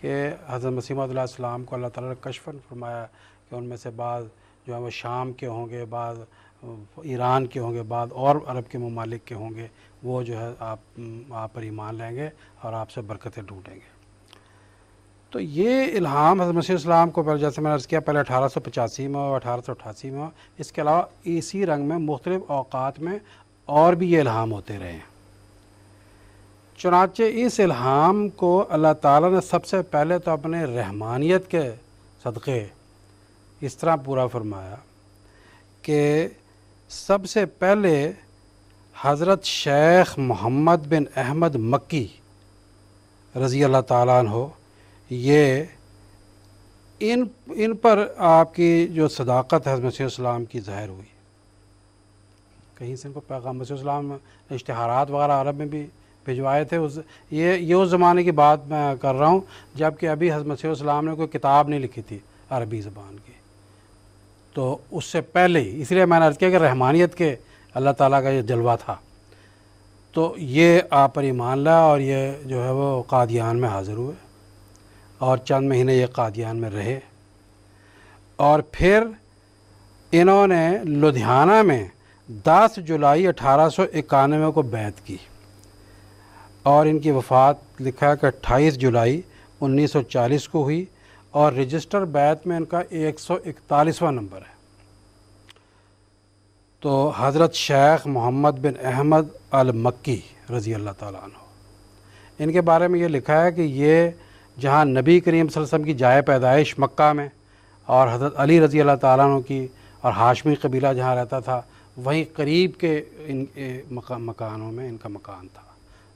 کہ حضرت مسیح موعود علیہ السلام کو اللہ تعالیٰ نے کشفاً فرمایا کہ ان میں سے بعض جو ہے وہ شام کے ہوں گے، بعض ایران کے ہوں گے، بعض اور عرب کے ممالک کے ہوں گے، وہ جو ہے آپ پر ایمان لیں گے اور آپ سے برکتیں ڈھونڈیں گے۔ تو یہ الہام حضرت مسیح السلام کو پہلے، جیسے میں نے عرض کیا، پہلے 1885 میں ہو، 1888 میں ہو، اس کے علاوہ اسی رنگ میں مختلف اوقات میں اور بھی یہ الہام ہوتے رہے ہیں۔ چنانچہ اس الہام کو اللہ تعالیٰ نے سب سے پہلے تو اپنے رحمانیت کے صدقے اس طرح پورا فرمایا کہ سب سے پہلے حضرت شیخ محمد بن احمد مکی رضی اللہ تعالیٰ عنہ، یہ ان پر آپ کی جو صداقت ہے حضرت مسیح السلام کی ظاہر ہوئی۔ کہیں سے ان کو پیغام مسیح السلام اشتہارات وغیرہ عرب میں بھی بھجوائے تھے۔ یہ اس زمانے کی بات میں کر رہا ہوں جب کہ ابھی حضرت مسیح السلام نے کوئی کتاب نہیں لکھی تھی عربی زبان کی، تو اس سے پہلے ہی، اس لیے میں نے عرض کیا کہ رحمانیت کے اللہ تعالیٰ کا یہ جلوہ تھا۔ تو یہ آپ پر ایمان لایا اور یہ جو ہے وہ قادیان میں حاضر ہوئے اور چند مہینے یہ قادیان میں رہے، اور پھر انہوں نے لدھیانہ میں 10 جولائی 1891 کو بیعت کی، اور ان کی وفات لکھا ہے کہ 28 جولائی 1940 کو ہوئی، اور رجسٹر بیعت میں ان کا 141واں نمبر ہے۔ تو حضرت شیخ محمد بن احمد المکی رضی اللہ تعالیٰ عنہ، ان کے بارے میں یہ لکھا ہے کہ یہ جہاں نبی کریم صلی اللہ علیہ وسلم کی جائے پیدائش مکہ میں، اور حضرت علی رضی اللہ تعالیٰ عنہ کی اور ہاشمی قبیلہ جہاں رہتا تھا، وہیں قریب کے ان مکانوں میں ان کا مکان تھا۔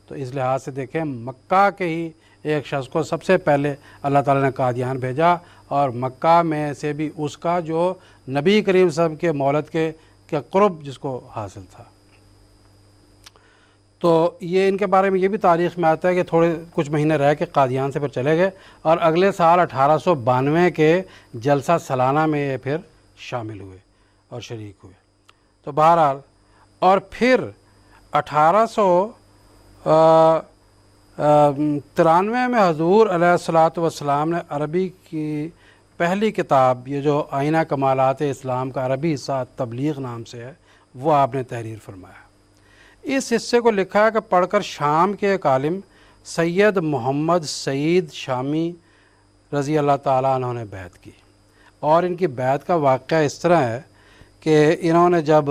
تو اس لحاظ سے دیکھیں، مکہ کے ہی ایک شخص کو سب سے پہلے اللہ تعالیٰ نے قادیان بھیجا، اور مکہ میں سے بھی اس کا جو نبی کریم صلی اللہ علیہ وسلم کے مولد کے قرب جس کو حاصل تھا۔ تو یہ ان کے بارے میں یہ بھی تاریخ میں آتا ہے کہ تھوڑے کچھ مہینے رہ کے قادیان سے پھر چلے گئے، اور اگلے سال 1892 کے جلسہ سالانہ میں یہ پھر شامل ہوئے اور شریک ہوئے۔ تو بہرحال، اور پھر 1893 میں حضور علیہ الصلاۃ والسلام نے عربی کی پہلی کتاب، یہ جو آئینہ کمالات اسلام کا عربی حصہ تبلیغ نام سے ہے، وہ آپ نے تحریر فرمایا۔ اس حصے کو لکھا ہے کہ پڑھ کر شام کے ایک عالم سید محمد سعید شامی رضی اللہ تعالیٰ عنہ نے بیعت کی، اور ان کی بیعت کا واقعہ اس طرح ہے کہ انہوں نے جب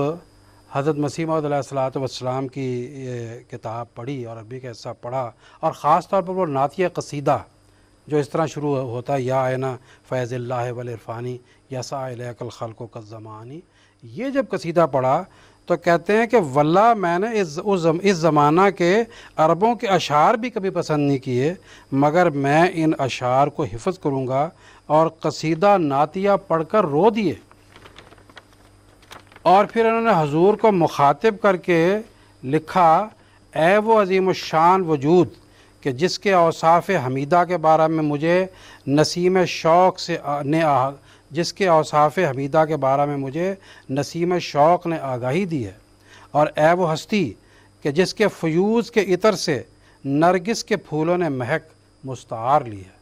حضرت مسیح موعود علیہ الصلاۃ والسلام کی یہ کتاب پڑھی اور عربی کا حصہ پڑھا، اور خاص طور پر وہ نعتیہ قصیدہ جو اس طرح شروع ہوتا ہے، یا آئینہ فیض اللہ والعرفانی یسع الیک الخلق کالزمانی، یہ جب قصیدہ پڑھا تو کہتے ہیں کہ واللہ میں نے اس زمانہ کے عربوں کے اشعار بھی کبھی پسند نہیں کیے، مگر میں ان اشعار کو حفظ کروں گا، اور قصیدہ نعتیہ پڑھ کر رو دیے۔ اور پھر انہوں نے حضور کو مخاطب کر کے لکھا، اے وہ عظیم الشان وجود کہ جس کے اوصاف حمیدہ کے بارے میں مجھے نسیم شوق نے آگاہی دی ہے، اور اے وہ ہستی کہ جس کے فیوز کے عطر سے نرگس کے پھولوں نے مہک مستعار لی ہے۔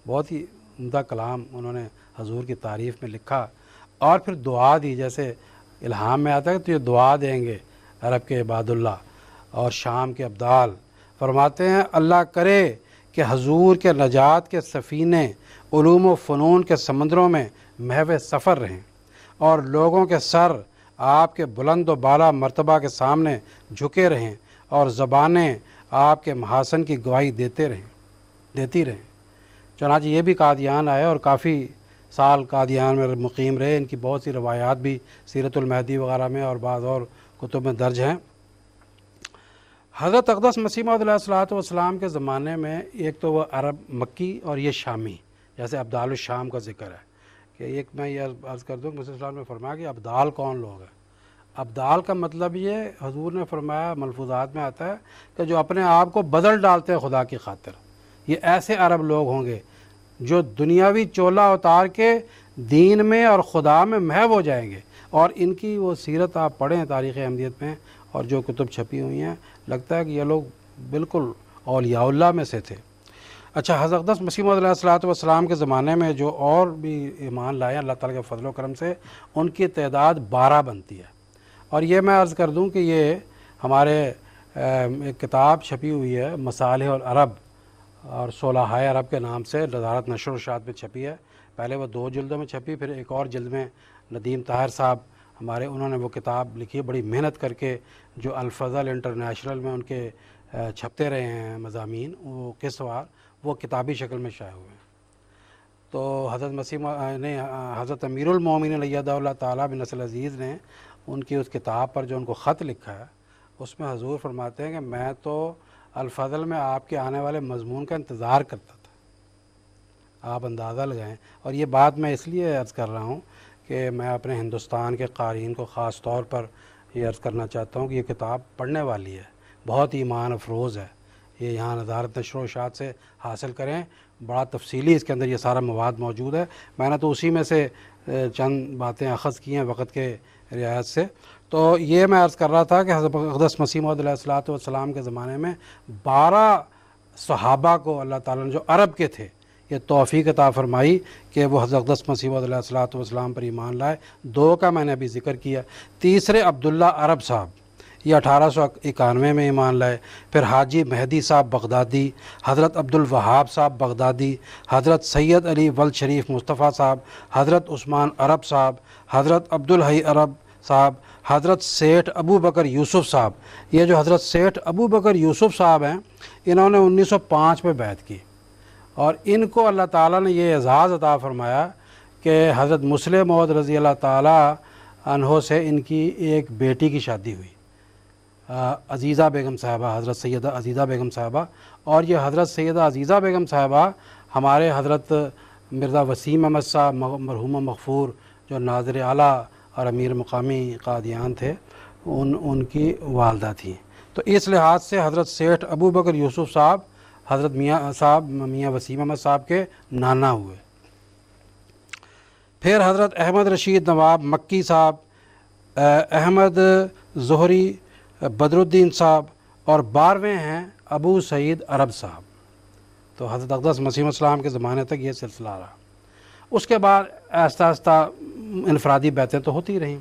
بہت ہی عمدہ کلام انہوں نے حضور کی تعریف میں لکھا، اور پھر دعا دی، جیسے الہام میں آتا ہے تو یہ دعا دیں گے عرب کے عباد اللہ اور شام کے ابدال۔ فرماتے ہیں، اللہ کرے کہ حضور کے نجات کے سفینے علوم و فنون کے سمندروں میں محو سفر رہیں، اور لوگوں کے سر آپ کے بلند و بالا مرتبہ کے سامنے جھکے رہیں، اور زبانیں آپ کے محاسن کی گواہی دیتی رہیں۔ چنانچہ یہ بھی قادیان آئے اور کافی سال قادیان میں مقیم رہے۔ ان کی بہت سی روایات بھی سیرت المہدی وغیرہ میں اور بعض اور کتب میں درج ہیں۔ حضرت اقدس مسیح موعود علیہ الصلوۃ والسلام کے زمانے میں ایک تو وہ عرب مکی اور یہ شامی، جیسے ابدال الشام کا ذکر ہے کہ ایک میں یہ عرض کر دوں کہ مسیح السلام نے فرمایا کہ ابدال کون لوگ ہیں۔ ابدال کا مطلب یہ حضور نے فرمایا، ملفوظات میں آتا ہے کہ جو اپنے آپ کو بدل ڈالتے ہیں خدا کی خاطر، یہ ایسے عرب لوگ ہوں گے جو دنیاوی چولہ اتار کے دین میں اور خدا میں محو ہو جائیں گے۔ اور ان کی وہ سیرت آپ پڑھیں تاریخ احمدیت میں اور جو کتب چھپی ہوئی ہیں، لگتا ہے کہ یہ لوگ بالکل اولیاء اللہ میں سے تھے۔ اچھا، حضرت اقدس مسیح موعود علیہ الصلوۃ والسلام کے زمانے میں جو اور بھی ایمان لائے اللہ تعالیٰ کے فضل و کرم سے، ان کی تعداد 12 بنتی ہے. اور یہ میں عرض کر دوں کہ یہ ہمارے ایک کتاب چھپی ہوئی ہے مصالح العرب اور صلحاء عرب کے نام سے وزارت نشر و اشاعت میں چھپی ہے. پہلے وہ 2 جلدوں میں چھپی، پھر ایک اور جلد میں ندیم طاہر صاحب ہمارے انہوں نے وہ کتاب لکھی ہے بڑی محنت کر کے، جو الفضل انٹرنیشنل میں ان کے چھپتے رہے ہیں مضامین وہ قسط وار، وہ کتابی شکل میں شائع ہوئے ہیں. تو حضرت حضرت امیر المومنین ایدہ اللہ تعالیٰ بن نصر عزیز نے ان کی اس کتاب پر جو ان کو خط لکھا ہے، اس میں حضور فرماتے ہیں کہ میں تو الفضل میں آپ کے آنے والے مضمون کا انتظار کرتا تھا. آپ اندازہ لگائیں. اور یہ بات میں اس لیے عرض کر رہا ہوں کہ میں اپنے ہندوستان کے قارئین کو خاص طور پر یہ عرض کرنا چاہتا ہوں کہ یہ کتاب پڑھنے والی ہے، بہت ایمان افروز ہے. یہ یہاں وزارت نشر و اشاعت سے حاصل کریں، بڑا تفصیلی اس کے اندر یہ سارا مواد موجود ہے. میں نے تو اسی میں سے چند باتیں اخذ کی ہیں وقت کے رعایت سے. تو یہ میں عرض کر رہا تھا کہ حضرت اقدس مسیح موعود علیہ الصلوۃ والسلام کے زمانے میں 12 صحابہ کو اللہ تعالیٰ نے جو عرب کے تھے یہ توفیق عطا فرمائی کہ وہ حضرت اقدس مسیح موعود علیہ الصلوۃ والسلام پر ایمان لائے. 2 کا میں نے ابھی ذکر کیا. تیسرے عبداللہ عرب صاحب، یہ 1891 میں ایمان لائے. پھر حاجی مہدی صاحب بغدادی، حضرت عبدالوہاب صاحب بغدادی، حضرت سید علی ولد شریف مصطفیٰ صاحب، حضرت عثمان عرب صاحب، حضرت عبدالحی عرب صاحب، حضرت سیٹھ ابو بکر یوسف صاحب. یہ جو حضرت سیٹھ ابو بکر یوسف صاحب ہیں، انہوں نے 1905 میں بیعت کی، اور ان کو اللہ تعالیٰ نے یہ اعزاز عطا فرمایا کہ حضرت مسلم موعود رضی اللہ تعالیٰ عنہ سے ان کی ایک بیٹی کی شادی ہوئی، عزیزہ بیگم صاحبہ، حضرت سیدہ عزیزہ بیگم صاحبہ. اور یہ حضرت سیدہ عزیزہ بیگم صاحبہ ہمارے حضرت مرزا وسیم احمد صاحب مرحوم مغفور جو ناظر اعلیٰ اور امیر مقامی قادیان تھے، ان کی والدہ تھیں. تو اس لحاظ سے حضرت سیٹھ ابو بکر یوسف صاحب حضرت میاں وسیم احمد صاحب کے نانا ہوئے. پھر حضرت احمد رشید نواب مکی صاحب، احمد زہری بدر الدین صاحب، اور 12ویں ہیں ابو سعید عرب صاحب. تو حضرت اقدس مسیح السلام کے زمانے تک یہ سلسلہ رہا. اس کے بعد آہستہ آہستہ انفرادی بیعتیں تو ہوتی رہیں،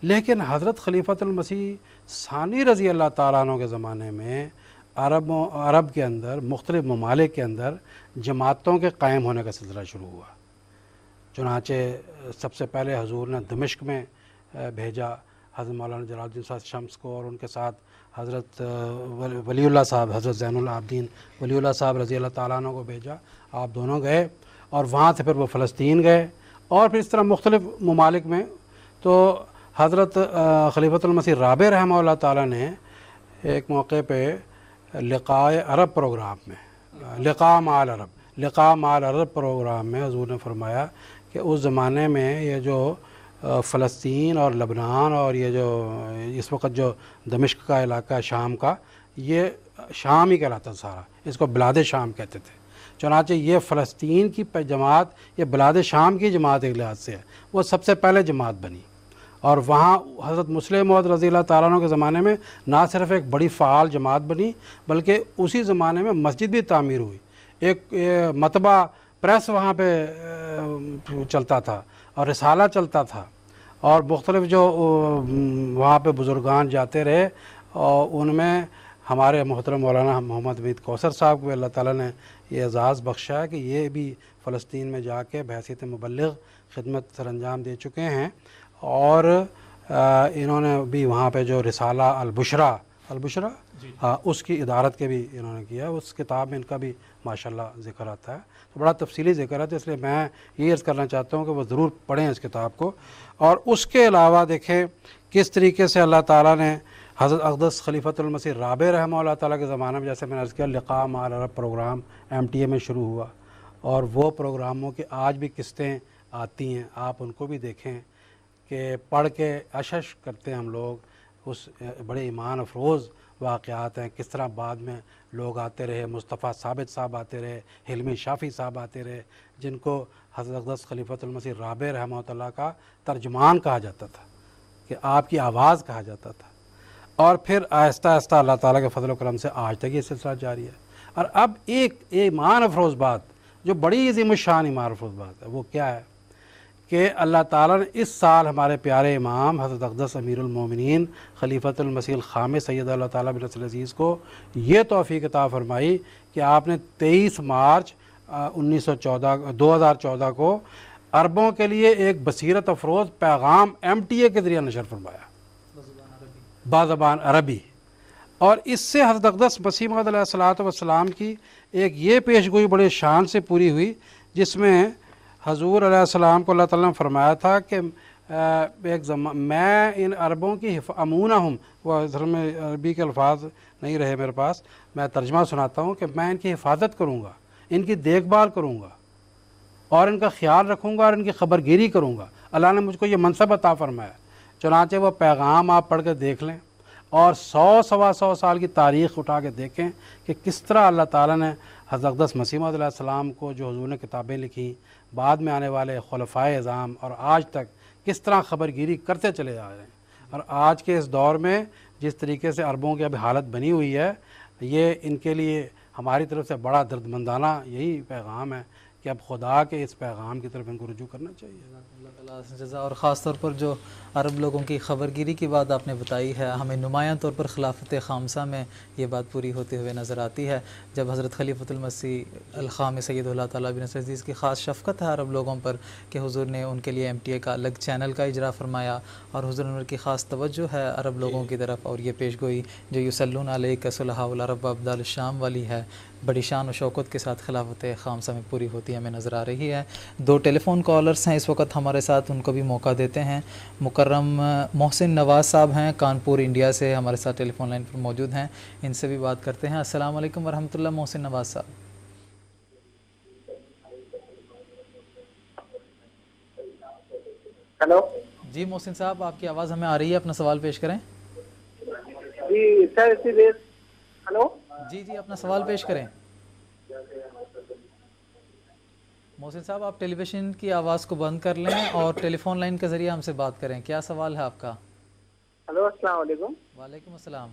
لیکن حضرت خلیفۃ المسیح ثانی رضی اللہ تعالیٰ عنہ کے زمانے میں عرب کے اندر مختلف ممالک کے اندر جماعتوں کے قائم ہونے کا سلسلہ شروع ہوا. چنانچہ سب سے پہلے حضور نے دمشق میں بھیجا حضرت مولانا جلال الدین صاحب شمس کو، اور ان کے ساتھ حضرت ولی اللہ صاحب، حضرت زین العابدین ولی اللہ صاحب رضی اللہ تعالیٰ عنہ کو بھیجا. آپ دونوں گئے، اور وہاں سے پھر وہ فلسطین گئے، اور پھر اس طرح مختلف ممالک میں. تو حضرت خلیفۃ المسیح رابع رحمہ اللہ تعالیٰ نے ایک موقع پہ لقاء عرب پروگرام میں، لقاء مع العرب پروگرام میں حضور نے فرمایا کہ اس زمانے میں یہ جو فلسطین اور لبنان اور یہ جو اس وقت جو دمشق کا علاقہ شام کا، یہ شام ہی کہلاتا سارا، اس کو بلاد شام کہتے تھے. چنانچہ یہ فلسطین کی جماعت یہ بلاد شام کی جماعت ایک لحاظ سے ہے، وہ سب سے پہلے جماعت بنی. اور وہاں حضرت مسلم موعود رضی اللہ تعالیٰ عنہ کے زمانے میں نہ صرف ایک بڑی فعال جماعت بنی، بلکہ اسی زمانے میں مسجد بھی تعمیر ہوئی. ایک مطبع پریس وہاں پہ چلتا تھا، اور رسالہ چلتا تھا، اور مختلف جو وہاں پہ بزرگان جاتے رہے، اور ان میں ہمارے محترم مولانا محمد حمید کوثر صاحب کو اللہ تعالیٰ نے یہ اعزاز بخشا ہے کہ یہ بھی فلسطین میں جا کے بحیثیت مبلغ خدمت سر انجام دے چکے ہیں. اور انہوں نے بھی وہاں پہ جو رسالہ البشرا اس کی ادارت کے بھی انہوں نے کیا. اس کتاب میں ان کا بھی ماشاءاللہ ذکر آتا ہے، تو بڑا تفصیلی ذکر ہے. تو اس لیے میں یہ عرض کرنا چاہتا ہوں کہ وہ ضرور پڑھیں اس کتاب کو. اور اس کے علاوہ دیکھیں کس طریقے سے اللہ تعالیٰ نے حضرت اقدس خلیفۃ المسیح رابع رحمہ اللہ تعالیٰ کے زمانے میں، جیسے میں نے عرض کیا، لقاء مع العرب پروگرام MTA میں شروع ہوا، اور وہ پروگراموں کی آج بھی قسطیں آتی ہیں. آپ ان کو بھی دیکھیں کہ پڑھ کے اشش کرتے ہیں ہم لوگ. اس بڑے ایمان افروز واقعات ہیں، کس طرح بعد میں لوگ آتے رہے، مصطفیٰ ثابت صاحب آتے رہے، حلمی شافی صاحب آتے رہے، جن کو حضرت اقدس خلیفۃ المسیح رابع رحمہ اللہ کا ترجمان کہا جاتا تھا، کہ آپ کی آواز کہا جاتا تھا. اور پھر آہستہ آہستہ اللہ تعالیٰ کے فضل و کرم سے آج تک یہ سلسلہ جاری ہے. اور اب ایک ایمان افروز بات جو بڑی عظیم الشان ایمان افروز بات ہے وہ کیا ہے کہ اللہ تعالیٰ نے اس سال ہمارے پیارے امام حضرت اقدس امیر المومنین خلیفۃ المسیح الخامس سید اللہ تعالیٰ بن نصر العزیز کو یہ توفیق عطا فرمائی کہ آپ نے 23 مارچ 2014 کو عربوں کے لیے ایک بصیرت افروز پیغام MTA کے ذریعے نشر فرمایا بازبان عربی، اور اس سے حضرت اقدس مسیح موعود علیہ الصلوۃ والسلام کی ایک یہ پیشگوئی بڑے شان سے پوری ہوئی جس میں حضور علیہ السلام کو اللہ تعالیٰ نے فرمایا تھا کہ میں ان عربوں کی امونہ ہوں، وہ اصل میں عربی کے الفاظ نہیں رہے میرے پاس، میں ترجمہ سناتا ہوں کہ میں ان کی حفاظت کروں گا، ان کی دیکھ بھال کروں گا اور ان کا خیال رکھوں گا اور ان کی خبر گیری کروں گا۔ اللہ نے مجھ کو یہ منصب عطا فرمایا۔ چنانچہ وہ پیغام آپ پڑھ کے دیکھ لیں اور 100 سال کی تاریخ اٹھا کے دیکھیں کہ کس طرح اللہ تعالیٰ نے حضرت اقدس مسیح موعود علیہ السلام کو جو حضور نے کتابیں لکھیں، بعد میں آنے والے خلفائے اعظام اور آج تک کس طرح خبر گیری کرتے چلے آ رہے ہیں۔ اور آج کے اس دور میں جس طریقے سے عربوں کی اب حالت بنی ہوئی ہے، یہ ان کے لیے ہماری طرف سے بڑا دردمندانہ یہی پیغام ہے کہ اب خدا کے اس پیغام کی طرف ان کو رجوع کرنا چاہیے۔ اللہ تعالیٰ سے جزا، اور خاص طور پر جو عرب لوگوں کی خبر گیری کی بات آپ نے بتائی ہے، ہمیں نمایاں طور پر خلافت خامسہ میں یہ بات پوری ہوتے ہوئے نظر آتی ہے، جب حضرت خلیفۃ المسیح الخامس سید اللہ تعالیٰ بن نصر العزیز کی خاص شفقت ہے عرب لوگوں پر کہ حضور نے ان کے لیے MTA کا الگ چینل کا اجرا فرمایا، اور حضور انور کی خاص توجہ ہے عرب لوگوں کی طرف، اور یہ پیشگوئی جو یصلون علیک صلحاء العرب و ابدال الشام والی ہے بڑی شان و شوکت کے ساتھ خلافت خامسہ میں پوری ہوتی ہمیں نظر آ رہی ہے۔ 2 ٹیلی فون کالرز ہیں اس وقت ہمارے ساتھ، ان کو بھی موقع دیتے ہیں۔ مکرم محسن نواز صاحب ہیں کانپور انڈیا سے ہمارے ساتھ ٹیلی فون لائن پر موجود ہیں، ان سے بھی بات کرتے ہیں۔ السلام علیکم ورحمۃ اللہ محسن نواز صاحب۔ ہلو جی محسن صاحب، آپ کی آواز ہمیں آ رہی ہے، اپنا سوال پیش کریں۔ جی سر، ہلو جی اپنا سوال پیش کریں۔ محسن صاحب، آپ ٹیلی ویژن کی آواز کو بند کر لیں اور ٹیلی فون لائن کے ذریعے ہم سے بات کریں۔ کیا سوال ہے آپ کا؟ ہلو السلام علیکم۔ وعلیکم السلام۔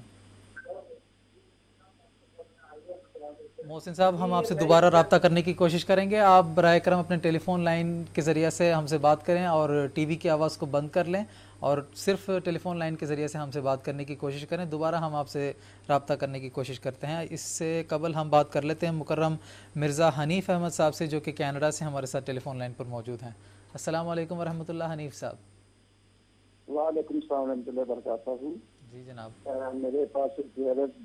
محسن صاحب، ہم آپ سے دوبارہ رابطہ کرنے کی کوشش کریں گے، آپ برائے کرم اپنے ٹیلی فون لائن کے ذریعے سے ہم سے بات کریں اور ٹی وی کی آواز کو بند کر لیں اور صرف ٹیلی فون لائن کے ذریعے سے ہم سے بات کرنے کی کوشش کریں۔ دوبارہ ہم آپ سے رابطہ کرنے کی کوشش کرتے ہیں۔ اس سے قبل ہم بات کر لیتے ہیں مکرم مرزا حنیف احمد صاحب سے، جو کہ کینیڈا سے ہمارے ساتھ ٹیلی فون لائن پر موجود ہیں۔ السلام علیکم ورحمۃ اللہ حنیف صاحب۔ وعلیکم السلام ورحمۃ اللہ وبرکاتہ۔ جی جناب، میرے پاس ایک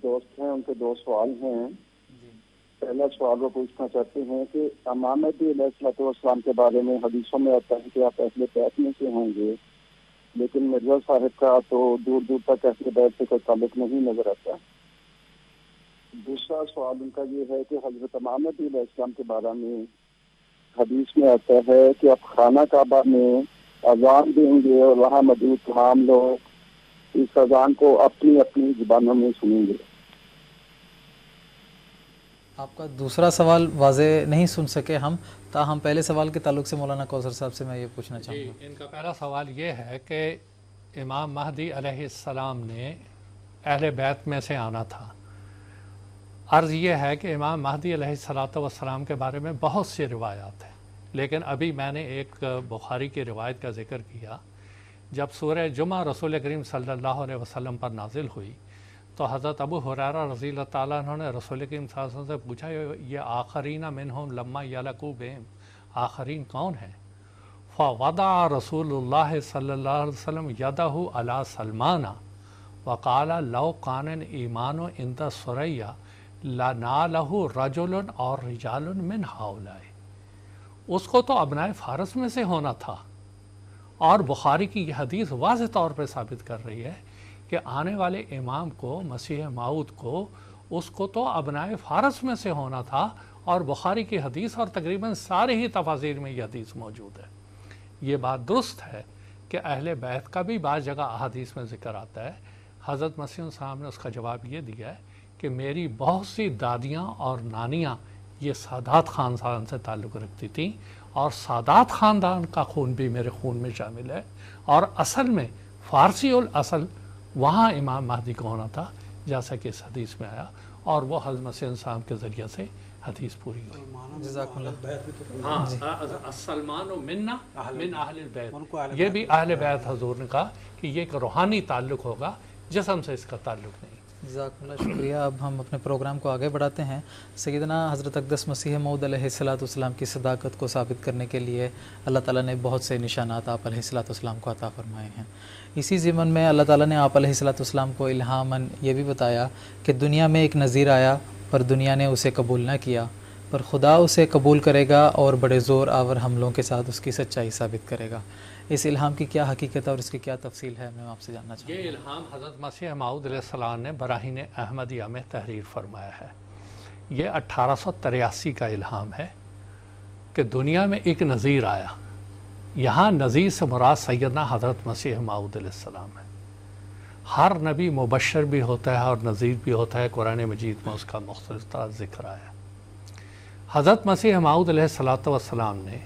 دوست ہیں، ان کے 2 سوال ہیں۔ پہلا سوال وہ پوچھنا چاہتے ہیں کہ امام مہدی علیہ الصلوۃ والسلام کے بارے میں حدیثوں میں آتا ہے کہ آپ اہل بیت میں سے ہوں گے، لیکن مرزا صاحب کا تو دور دور تک اہل بیت سے کوئی تعلق نہیں نظر آتا۔ دوسرا سوال ان کا یہ ہے کہ حضرت امام مہدی علیہ السلام کے بارے میں حدیث میں آتا ہے کہ آپ خانہ کعبہ میں اذان دیں گے اور وہاں موجود تمام لوگ اس اذان کو اپنی اپنی زبانوں میں سنیں گے۔ آپ کا دوسرا سوال واضح نہیں سن سکے ہم، تاہم پہلے سوال کے تعلق سے مولانا کوثر صاحب سے میں یہ پوچھنا چاہوں گا۔ ان کا پہلا سوال یہ ہے کہ امام مہدی علیہ السلام نے اہل بیت میں سے آنا تھا۔ عرض یہ ہے کہ امام مہدی علیہ السلام کے بارے میں بہت سی روایات ہیں، لیکن ابھی میں نے ایک بخاری کی روایت کا ذکر کیا۔ جب سورہ جمعہ رسول کریم صلی اللہ علیہ وسلم پر نازل ہوئی تو حضرت ابو ہریرہ رضی اللہ تعالیٰ عنہ نے رسول کریم صلی اللہ علیہ وسلم سے پوچھا یہ آخرین منہم لما یلقوا بہم، آخرین کون ہیں؟ فوضع رسول اللہ صلی اللہ علیہ وسلم یدہ علی سلمان وقال لو کان ایمان عند ثریا لنالہ رجل اور رجال من ہؤلاء۔ اس کو تو ابنائے فارس میں سے ہونا تھا، اور بخاری کی یہ حدیث واضح طور پہ ثابت کر رہی ہے کہ آنے والے امام کو، مسیح موعود کو، اس کو تو ابنائے فارس میں سے ہونا تھا، اور بخاری کی حدیث اور تقریباً سارے ہی تفاسیر میں یہ حدیث موجود ہے۔ یہ بات درست ہے کہ اہل بیت کا بھی بعض جگہ احادیث میں ذکر آتا ہے۔ حضرت مسیح صاحب نے اس کا جواب یہ دیا ہے کہ میری بہت سی دادیاں اور نانیاں یہ سادات خاندان سے تعلق رکھتی تھیں، اور سادات خاندان کا خون بھی میرے خون میں شامل ہے، اور اصل میں فارسی الاصل وہاں امام مہدی کو ہونا تھا، جیسا کہ اس حدیث میں آیا۔ اور وہ حضرت مسیح السلام کے ذریعے سے حدیث پوری ہوئی. ہاں السلمان منا من اہل البیت، یہ بھی اہل بیت حضور نے کہا کہ یہ ایک روحانی تعلق ہوگا، جسم سے اس کا تعلق نہیں. جزاک اللہ شکریہ. اب ہم اپنے پروگرام کو آگے بڑھاتے ہیں. سیدنا حضرت اقدس مسیح موعود علیہ السلام کی صداقت کو ثابت کرنے کے لیے اللہ تعالیٰ نے بہت سے نشانات آپ علیہ السلام کو عطا فرمائے ہیں. اسی ضمن میں اللہ تعالیٰ نے آپ علیہ السلام کو الہاماً یہ بھی بتایا کہ دنیا میں ایک نذیر آیا پر دنیا نے اسے قبول نہ کیا، پر خدا اسے قبول کرے گا اور بڑے زور آور حملوں کے ساتھ اس کی سچائی ثابت کرے گا. اس الہام کی کیا حقیقت ہے اور اس کی کیا تفصیل ہے، میں آپ سے جاننا چاہوں گا. یہ الہام حضرت مسیح موعود علیہ السلام نے براہین احمدیہ میں تحریر فرمایا ہے. یہ 1883 کا الہام ہے کہ دنیا میں ایک نذیر آیا. یہاں نذیر سے مراد سیدنا حضرت مسیح موعود علیہ السلام ہے. ہر نبی مبشر بھی ہوتا ہے اور نذیر بھی ہوتا ہے، قرآن مجید میں اس کا مختلف طرح ذکر آیا. حضرت مسیح موعود علیہ السلام نے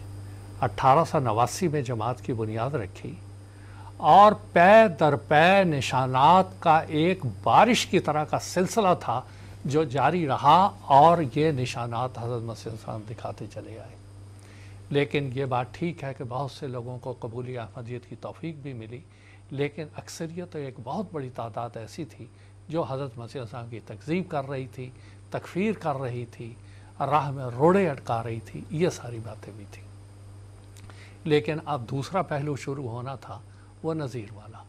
1889 میں جماعت کی بنیاد رکھی اور پے در پے نشانات کا ایک بارش کی طرح کا سلسلہ تھا جو جاری رہا، اور یہ نشانات حضرت مسیح السلام دکھاتے چلے آئے. لیکن یہ بات ٹھیک ہے کہ بہت سے لوگوں کو قبولی احمدیت کی توفیق بھی ملی، لیکن اکثریت ایک بہت بڑی تعداد ایسی تھی جو حضرت مسیح السلام کی تکذیب کر رہی تھی، تکفیر کر رہی تھی، راہ میں روڑے اٹکا رہی تھی. یہ ساری باتیں بھی تھیں. لیکن اب دوسرا پہلو شروع ہونا تھا، وہ نذیر والا.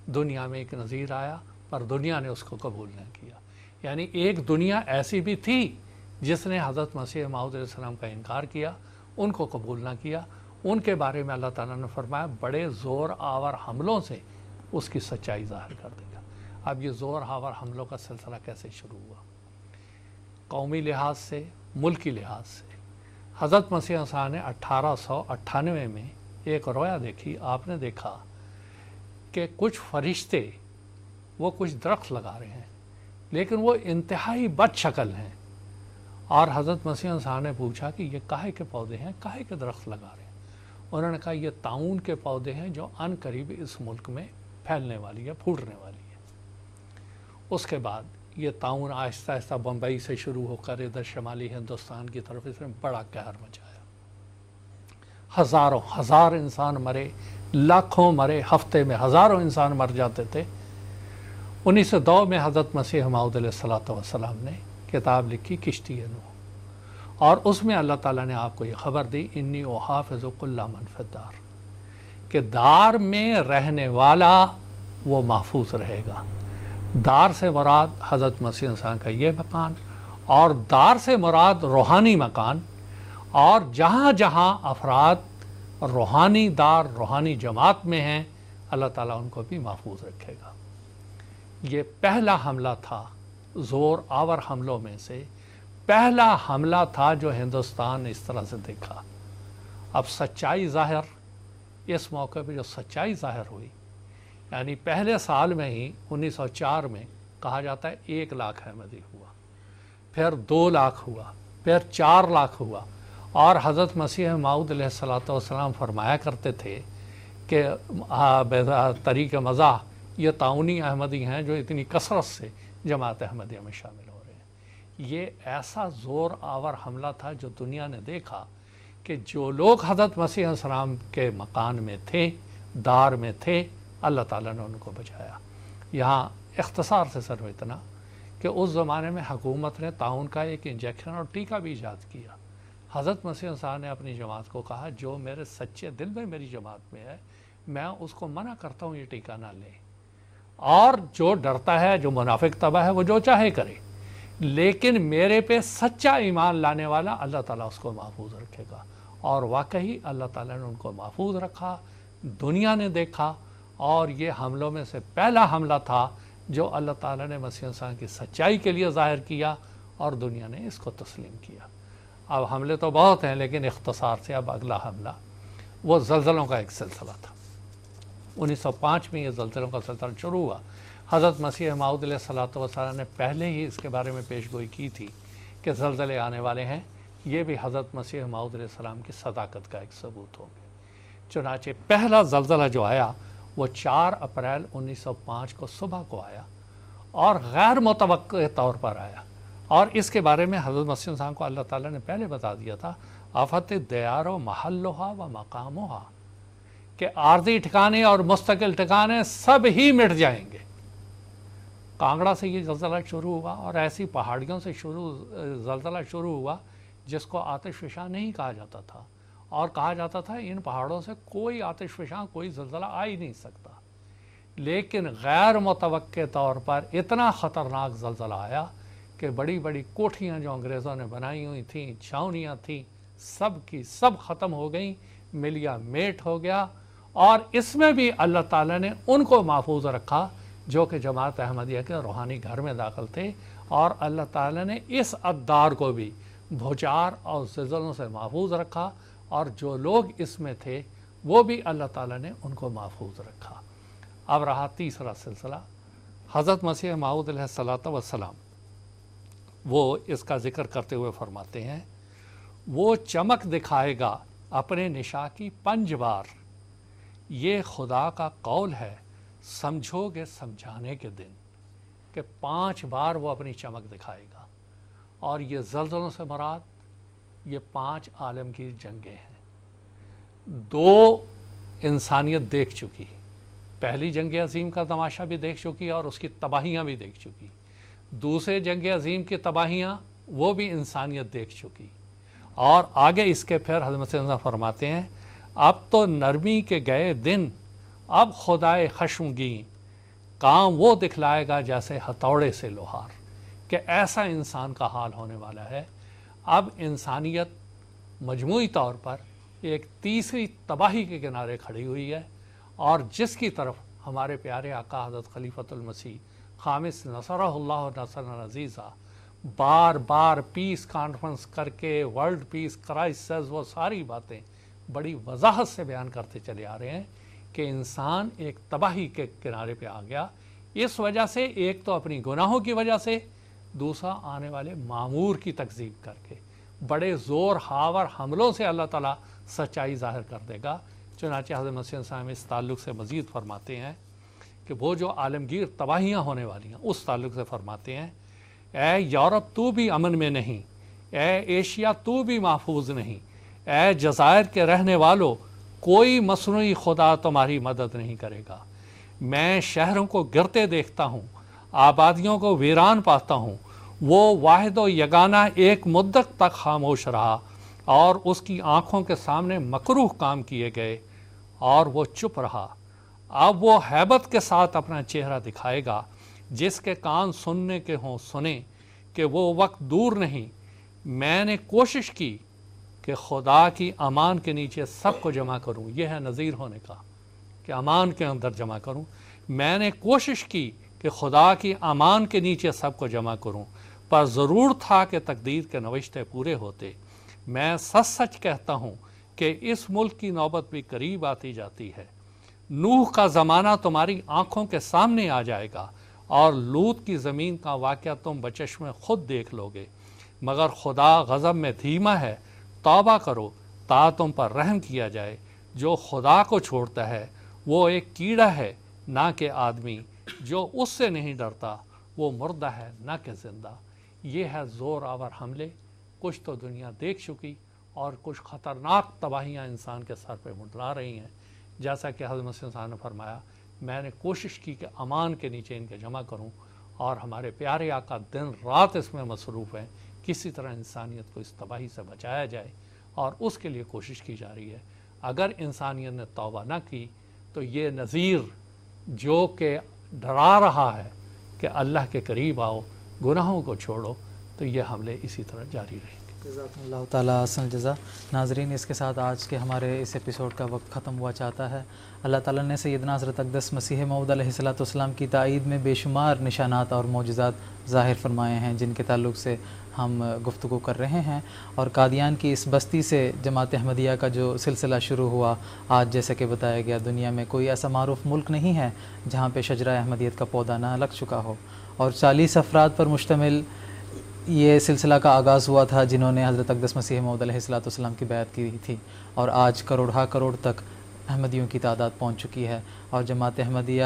دنیا میں ایک نذیر آیا پر دنیا نے اس کو قبول نہ کیا. یعنی ایک دنیا ایسی بھی تھی جس نے حضرت مسیح موعود علیہ السلام کا انکار کیا، ان کو قبول نہ کیا. ان کے بارے میں اللہ تعالیٰ نے فرمایا بڑے زور آور حملوں سے اس کی سچائی ظاہر کر دے گا. اب یہ زور آور حملوں کا سلسلہ کیسے شروع ہوا؟ قومی لحاظ سے، ملکی لحاظ سے. حضرت مسیح السلام نے 1898 میں ایک رویا دیکھی. آپ نے دیکھا کہ کچھ فرشتے وہ کچھ درخت لگا رہے ہیں لیکن وہ انتہائی بد شکل ہیں، اور حضرت مسیح السلام نے پوچھا کہ یہ کاہے کے پودے ہیں، کاہے کے درخت لگا رہے ہیں؟ انہوں نے کہا یہ طاعون کے پودے ہیں جو ان قریب اس ملک میں پھیلنے والی ہے، پھوٹنے والی ہے. اس کے بعد یہ طاعون آہستہ آہستہ بمبئی سے شروع ہو کر ادھر شمالی ہندوستان کی طرف اس نے بڑا قہر مچایا. ہزار انسان مرے، لاکھوں مرے، ہفتے میں ہزاروں انسان مر جاتے تھے. 1902 میں حضرت مسیح موعود علیہ السلام نے کتاب لکھی کشتی نوح، اور اس میں اللہ تعالیٰ نے آپ کو یہ خبر دی انی احافظ کل من فی الدار، کہ دار میں رہنے والا وہ محفوظ رہے گا. دار سے مراد حضرت مسیح السلام کا یہ مکان، اور دار سے مراد روحانی مکان، اور جہاں جہاں افراد روحانی دار، روحانی جماعت میں ہیں، اللہ تعالیٰ ان کو بھی محفوظ رکھے گا. یہ پہلا حملہ تھا زور آور حملوں میں سے، پہلا حملہ تھا جو ہندوستان نے اس طرح سے دیکھا. اب سچائی ظاہر، اس موقع پہ جو سچائی ظاہر ہوئی، یعنی پہلے سال میں ہی 1904 میں کہا جاتا ہے 1 لاکھ احمدی ہوا، پھر 2 لاکھ ہوا، پھر 4 لاکھ ہوا. اور حضرت مسیح موعود علیہ السلام فرمایا کرتے تھے کہ طریق مزاح یہ طاعونی احمدی ہیں جو اتنی کثرت سے جماعت احمدیہ میں شامل ہو رہے ہیں. یہ ایسا زور آور حملہ تھا جو دنیا نے دیکھا کہ جو لوگ حضرت مسیح السلام کے مکان میں تھے، دار میں تھے، اللہ تعالیٰ نے ان کو بچایا. یہاں اختصار سے سر اتنا کہ اس زمانے میں حکومت نے طاعون کا ایک انجیکشن اور ٹیکہ بھی ایجاد کیا. حضرت مسیح السلام نے اپنی جماعت کو کہا جو میرے سچے دل میں میری جماعت میں ہے میں اس کو منع کرتا ہوں یہ ٹیکہ نہ لے، اور جو ڈرتا ہے، جو منافق طبع ہے، وہ جو چاہے کرے، لیکن میرے پہ سچا ایمان لانے والا اللہ تعالیٰ اس کو محفوظ رکھے گا. اور واقعی اللہ تعالیٰ نے ان کو محفوظ رکھا، دنیا نے دیکھا، اور یہ حملوں میں سے پہلا حملہ تھا جو اللہ تعالیٰ نے مسیح السلام کی سچائی کے لیے ظاہر کیا، اور دنیا نے اس کو تسلیم کیا. اب حملے تو بہت ہیں لیکن اختصار سے اب اگلا حملہ وہ زلزلوں کا ایک سلسلہ تھا. 1905 میں یہ زلزلوں کا سلسلہ شروع ہوا. حضرت مسیح موعود علیہ السلام نے پہلے ہی اس کے بارے میں پیش گوئی کی تھی کہ زلزلے آنے والے ہیں. یہ بھی حضرت مسیح موعود علیہ السلام کی صداقت کا ایک ثبوت ہو گیا. چنانچہ پہلا زلزلہ جو آیا وہ 4 اپریل 1905 کو صبح کو آیا، اور غیر متوقع طور پر آیا، اور اس کے بارے میں حضرت مسیح صاحب کو اللہ تعالیٰ نے پہلے بتا دیا تھا، آفت دیار و محلہا و مقامہا، کہ عارضی ٹھکانے اور مستقل ٹھکانے سب ہی مٹ جائیں گے۔ کانگڑا سے یہ زلزلہ شروع ہوا اور ایسی پہاڑیوں سے زلزلہ شروع ہوا جس کو آتش فشاں نہیں کہا جاتا تھا، اور کہا جاتا تھا ان پہاڑوں سے کوئی آتش فشاں کوئی زلزلہ آ ہی نہیں سکتا، لیکن غیر متوقع طور پر اتنا خطرناک زلزلہ آیا کہ بڑی بڑی کوٹھیاں جو انگریزوں نے بنائی ہوئی تھیں، چھاؤنیاں تھیں، سب کی سب ختم ہو گئیں، ملیا میٹ ہو گیا۔ اور اس میں بھی اللہ تعالیٰ نے ان کو محفوظ رکھا جو کہ جماعت احمدیہ کے روحانی گھر میں داخل تھے، اور اللہ تعالیٰ نے اس عدار کو بھی بھوچار اور زلزلوں سے محفوظ رکھا، اور جو لوگ اس میں تھے وہ بھی اللہ تعالیٰ نے ان کو محفوظ رکھا۔ اب رہا تیسرا سلسلہ، حضرت مسیح موعود علیہ الصلوۃ والسلام، وہ اس کا ذکر کرتے ہوئے فرماتے ہیں، وہ چمک دکھائے گا اپنے نشاں کی 5 بار، یہ خدا کا قول ہے، سمجھو گے سمجھانے کے دن، کہ 5 بار وہ اپنی چمک دکھائے گا۔ اور یہ زلزلوں سے مراد یہ 5 عالمگیر جنگیں ہیں۔ 2 انسانیت دیکھ چکی، پہلی جنگ عظیم کا تماشا بھی دیکھ چکی اور اس کی تباہیاں بھی دیکھ چکی، دوسرے جنگ عظیم کی تباہیاں وہ بھی انسانیت دیکھ چکی، اور آگے اس کے پھر حضرت مسیح موعود فرماتے ہیں، اب تو نرمی کے گئے دن، اب خدائے خشمگین کام وہ دکھلائے گا جیسے ہتھوڑے سے لوہار، کہ ایسا انسان کا حال ہونے والا ہے۔ اب انسانیت مجموعی طور پر ایک تیسری تباہی کے کنارے کھڑی ہوئی ہے، اور جس کی طرف ہمارے پیارے آقا حضرت خلیفۃ المسیح خامس نصرہ اللہ نصرا عزیزہ بار بار پیس کانفرنس کر کے ورلڈ پیس کرائسس وہ ساری باتیں بڑی وضاحت سے بیان کرتے چلے آ رہے ہیں کہ انسان ایک تباہی کے کنارے پہ آ گیا، اس وجہ سے ایک تو اپنی گناہوں کی وجہ سے، دوسرا آنے والے معمور کی تکذیب کر کے، بڑے زور ہاور حملوں سے اللہ تعالیٰ سچائی ظاہر کر دے گا۔ چنانچہ حضرت مسیح صاحب اس تعلق سے مزید فرماتے ہیں کہ وہ جو عالمگیر تباہیاں ہونے والی ہیں اس تعلق سے فرماتے ہیں، اے یورپ تو بھی امن میں نہیں، اے ایشیا تو بھی محفوظ نہیں، اے جزائر کے رہنے والو کوئی مصنوعی خدا تمہاری مدد نہیں کرے گا۔ میں شہروں کو گرتے دیکھتا ہوں، آبادیوں کو ویران پاتا ہوں، وہ واحد و یگانہ ایک مدت تک خاموش رہا اور اس کی آنکھوں کے سامنے مکروہ کام کیے گئے اور وہ چپ رہا۔ اب وہ ہیبت کے ساتھ اپنا چہرہ دکھائے گا، جس کے کان سننے کے ہوں سنیں کہ وہ وقت دور نہیں۔ میں نے کوشش کی کہ خدا کی امان کے نیچے سب کو جمع کروں، یہ ہے نذیر ہونے کا، کہ امان کے اندر جمع کروں۔ میں نے کوشش کی کہ خدا کی امان کے نیچے سب کو جمع کروں، پر ضرور تھا کہ تقدیر کے نوشتے پورے ہوتے۔ میں سچ سچ کہتا ہوں کہ اس ملک کی نوبت بھی قریب آتی جاتی ہے۔ نوح کا زمانہ تمہاری آنکھوں کے سامنے آ جائے گا، اور لوط کی زمین کا واقعہ تم بچشم خود دیکھ لو گے۔ مگر خدا غضب میں دھیما ہے، توبہ کرو تا تم پر رحم کیا جائے۔ جو خدا کو چھوڑتا ہے وہ ایک کیڑا ہے نہ کہ آدمی، جو اس سے نہیں ڈرتا وہ مردہ ہے نہ کہ زندہ۔ یہ ہے زور آور حملے، کچھ تو دنیا دیکھ چکی اور کچھ خطرناک تباہیاں انسان کے سر پہ منڈلا رہی ہیں۔ جیسا کہ حضرت مسیح صاحب نے فرمایا، میں نے کوشش کی کہ امان کے نیچے ان کے جمع کروں، اور ہمارے پیارے آقا دن رات اس میں مصروف ہیں، کسی طرح انسانیت کو اس تباہی سے بچایا جائے، اور اس کے لیے کوشش کی جا رہی ہے۔ اگر انسانیت نے توبہ نہ کی تو یہ نذیر جو کہ ڈرا رہا ہے کہ اللہ کے قریب آؤ، گناہوں کو چھوڑو، تو یہ حملے اسی طرح جاری رہیں گے۔ جزاکم اللہ تعالیٰ احسن الجزا۔ ناظرین، اس کے ساتھ آج کے ہمارے اس ایپیسوڈ کا وقت ختم ہوا چاہتا ہے۔ اللہ تعالیٰ نے سیدنا حضرت اقدس مسیح موعود علیہ السلام کی تائید میں بے شمار نشانات اور معجزات ظاہر فرمائے ہیں، جن کے تعلق سے ہم گفتگو کر رہے ہیں، اور قادیان کی اس بستی سے جماعت احمدیہ کا جو سلسلہ شروع ہوا، آج جیسا کہ بتایا گیا دنیا میں کوئی ایسا معروف ملک نہیں ہے جہاں پہ شجرہ احمدیت کا پودا نہ لگ چکا ہو، اور 40 افراد پر مشتمل یہ سلسلہ کا آغاز ہوا تھا جنہوں نے حضرت اقدس مسیح موعود علیہ السلام کی بیعت کی تھی، اور آج کروڑ تک احمدیوں کی تعداد پہنچ چکی ہے، اور جماعت احمدیہ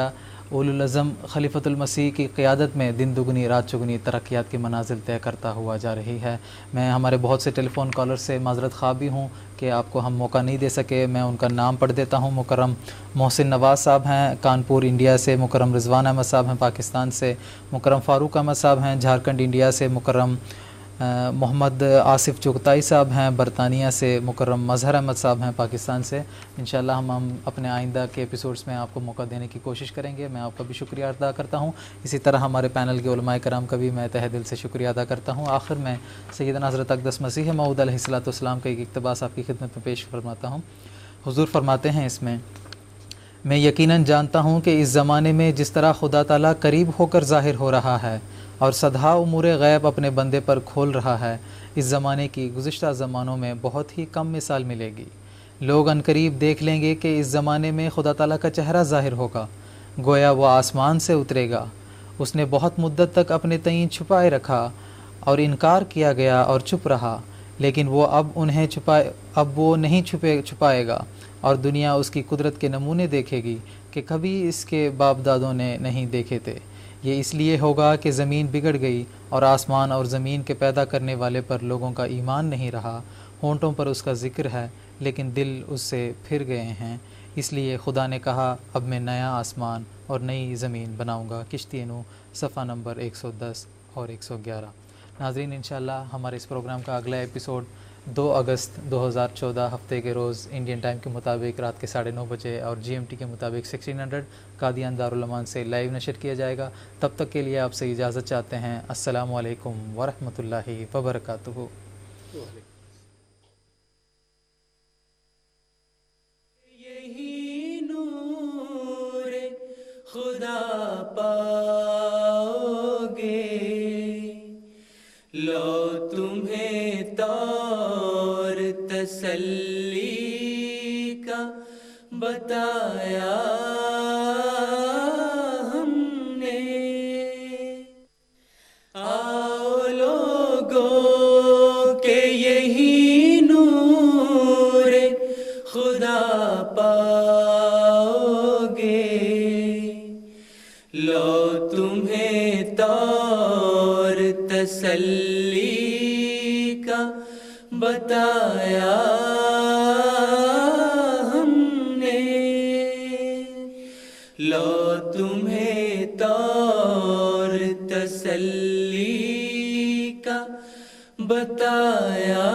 اولو العزم خلیفۃ المسیح کی قیادت میں دن دگنی رات چگنی ترقیات کی منازل طے کرتا ہوا جا رہی ہے۔ میں ہمارے بہت سے ٹیلی فون کالر سے معذرت خواہ بھی ہوں کہ آپ کو ہم موقع نہیں دے سکے۔ میں ان کا نام پڑھ دیتا ہوں۔ مکرم محسن نواز صاحب ہیں کانپور انڈیا سے، مکرم رضوان احمد صاحب ہیں پاکستان سے، مکرم فاروق احمد صاحب ہیں جھارکھنڈ انڈیا سے، مکرم محمد آصف چغتائی صاحب ہیں برطانیہ سے، مکرم مظہر احمد صاحب ہیں پاکستان سے۔ انشاءاللہ ہم اپنے آئندہ کے ایپیسوڈز میں آپ کو موقع دینے کی کوشش کریں گے۔ میں آپ کا بھی شکریہ ادا کرتا ہوں، اسی طرح ہمارے پینل کے علماء کرام کا بھی میں تہہ دل سے شکریہ ادا کرتا ہوں۔ آخر میں سیدنا حضرت اقدس مسیح موعود علیہ السلام کا ایک اقتباس آپ کی خدمت میں پیش فرماتا ہوں۔ حضور فرماتے ہیں اس میں یقیناً جانتا ہوں کہ اس زمانے میں جس طرح خدا تعالیٰ قریب ہو کر ظاہر ہو رہا ہے اور سدھا امور غیب اپنے بندے پر کھول رہا ہے، اس زمانے کی گزشتہ زمانوں میں بہت ہی کم مثال ملے گی۔ لوگ عنقریب دیکھ لیں گے کہ اس زمانے میں خدا تعالیٰ کا چہرہ ظاہر ہوگا، گویا وہ آسمان سے اترے گا۔ اس نے بہت مدت تک اپنے تئیں چھپائے رکھا اور انکار کیا گیا اور چپ رہا، لیکن وہ اب وہ نہیں چھپائے گا، اور دنیا اس کی قدرت کے نمونے دیکھے گی کہ کبھی اس کے باپ دادوں نے نہیں دیکھے تھے۔ یہ اس لیے ہوگا کہ زمین بگڑ گئی اور آسمان اور زمین کے پیدا کرنے والے پر لوگوں کا ایمان نہیں رہا۔ ہونٹوں پر اس کا ذکر ہے لیکن دل اس سے پھر گئے ہیں، اس لیے خدا نے کہا اب میں نیا آسمان اور نئی زمین بناؤں گا۔ کشتی نو صفحہ نمبر 110 اور 111۔ ناظرین انشاءاللہ ہمارے اس پروگرام کا اگلا ایپیسوڈ 2 اگست 2014 ہفتے کے روز انڈین ٹائم کے مطابق رات کے 9:30 بجے اور جی ایم ٹی کے مطابق 1600 قادیان دارالمان سے لائیو نشر کیا جائے گا۔ تب تک کے لیے آپ سے اجازت چاہتے ہیں۔ السلام علیکم ورحمۃ اللہ وبرکاتہ۔ یہی نور خدا پاؤ گے، لو تمہیں طور تسلی کا بتایا ہم نے۔ آؤ لوگوں کہ یہی نور خدا پاؤ گے، لو تمہیں طور تسلی کا بتایا ہم نے، لو تمہیں طور تسلی کا بتایا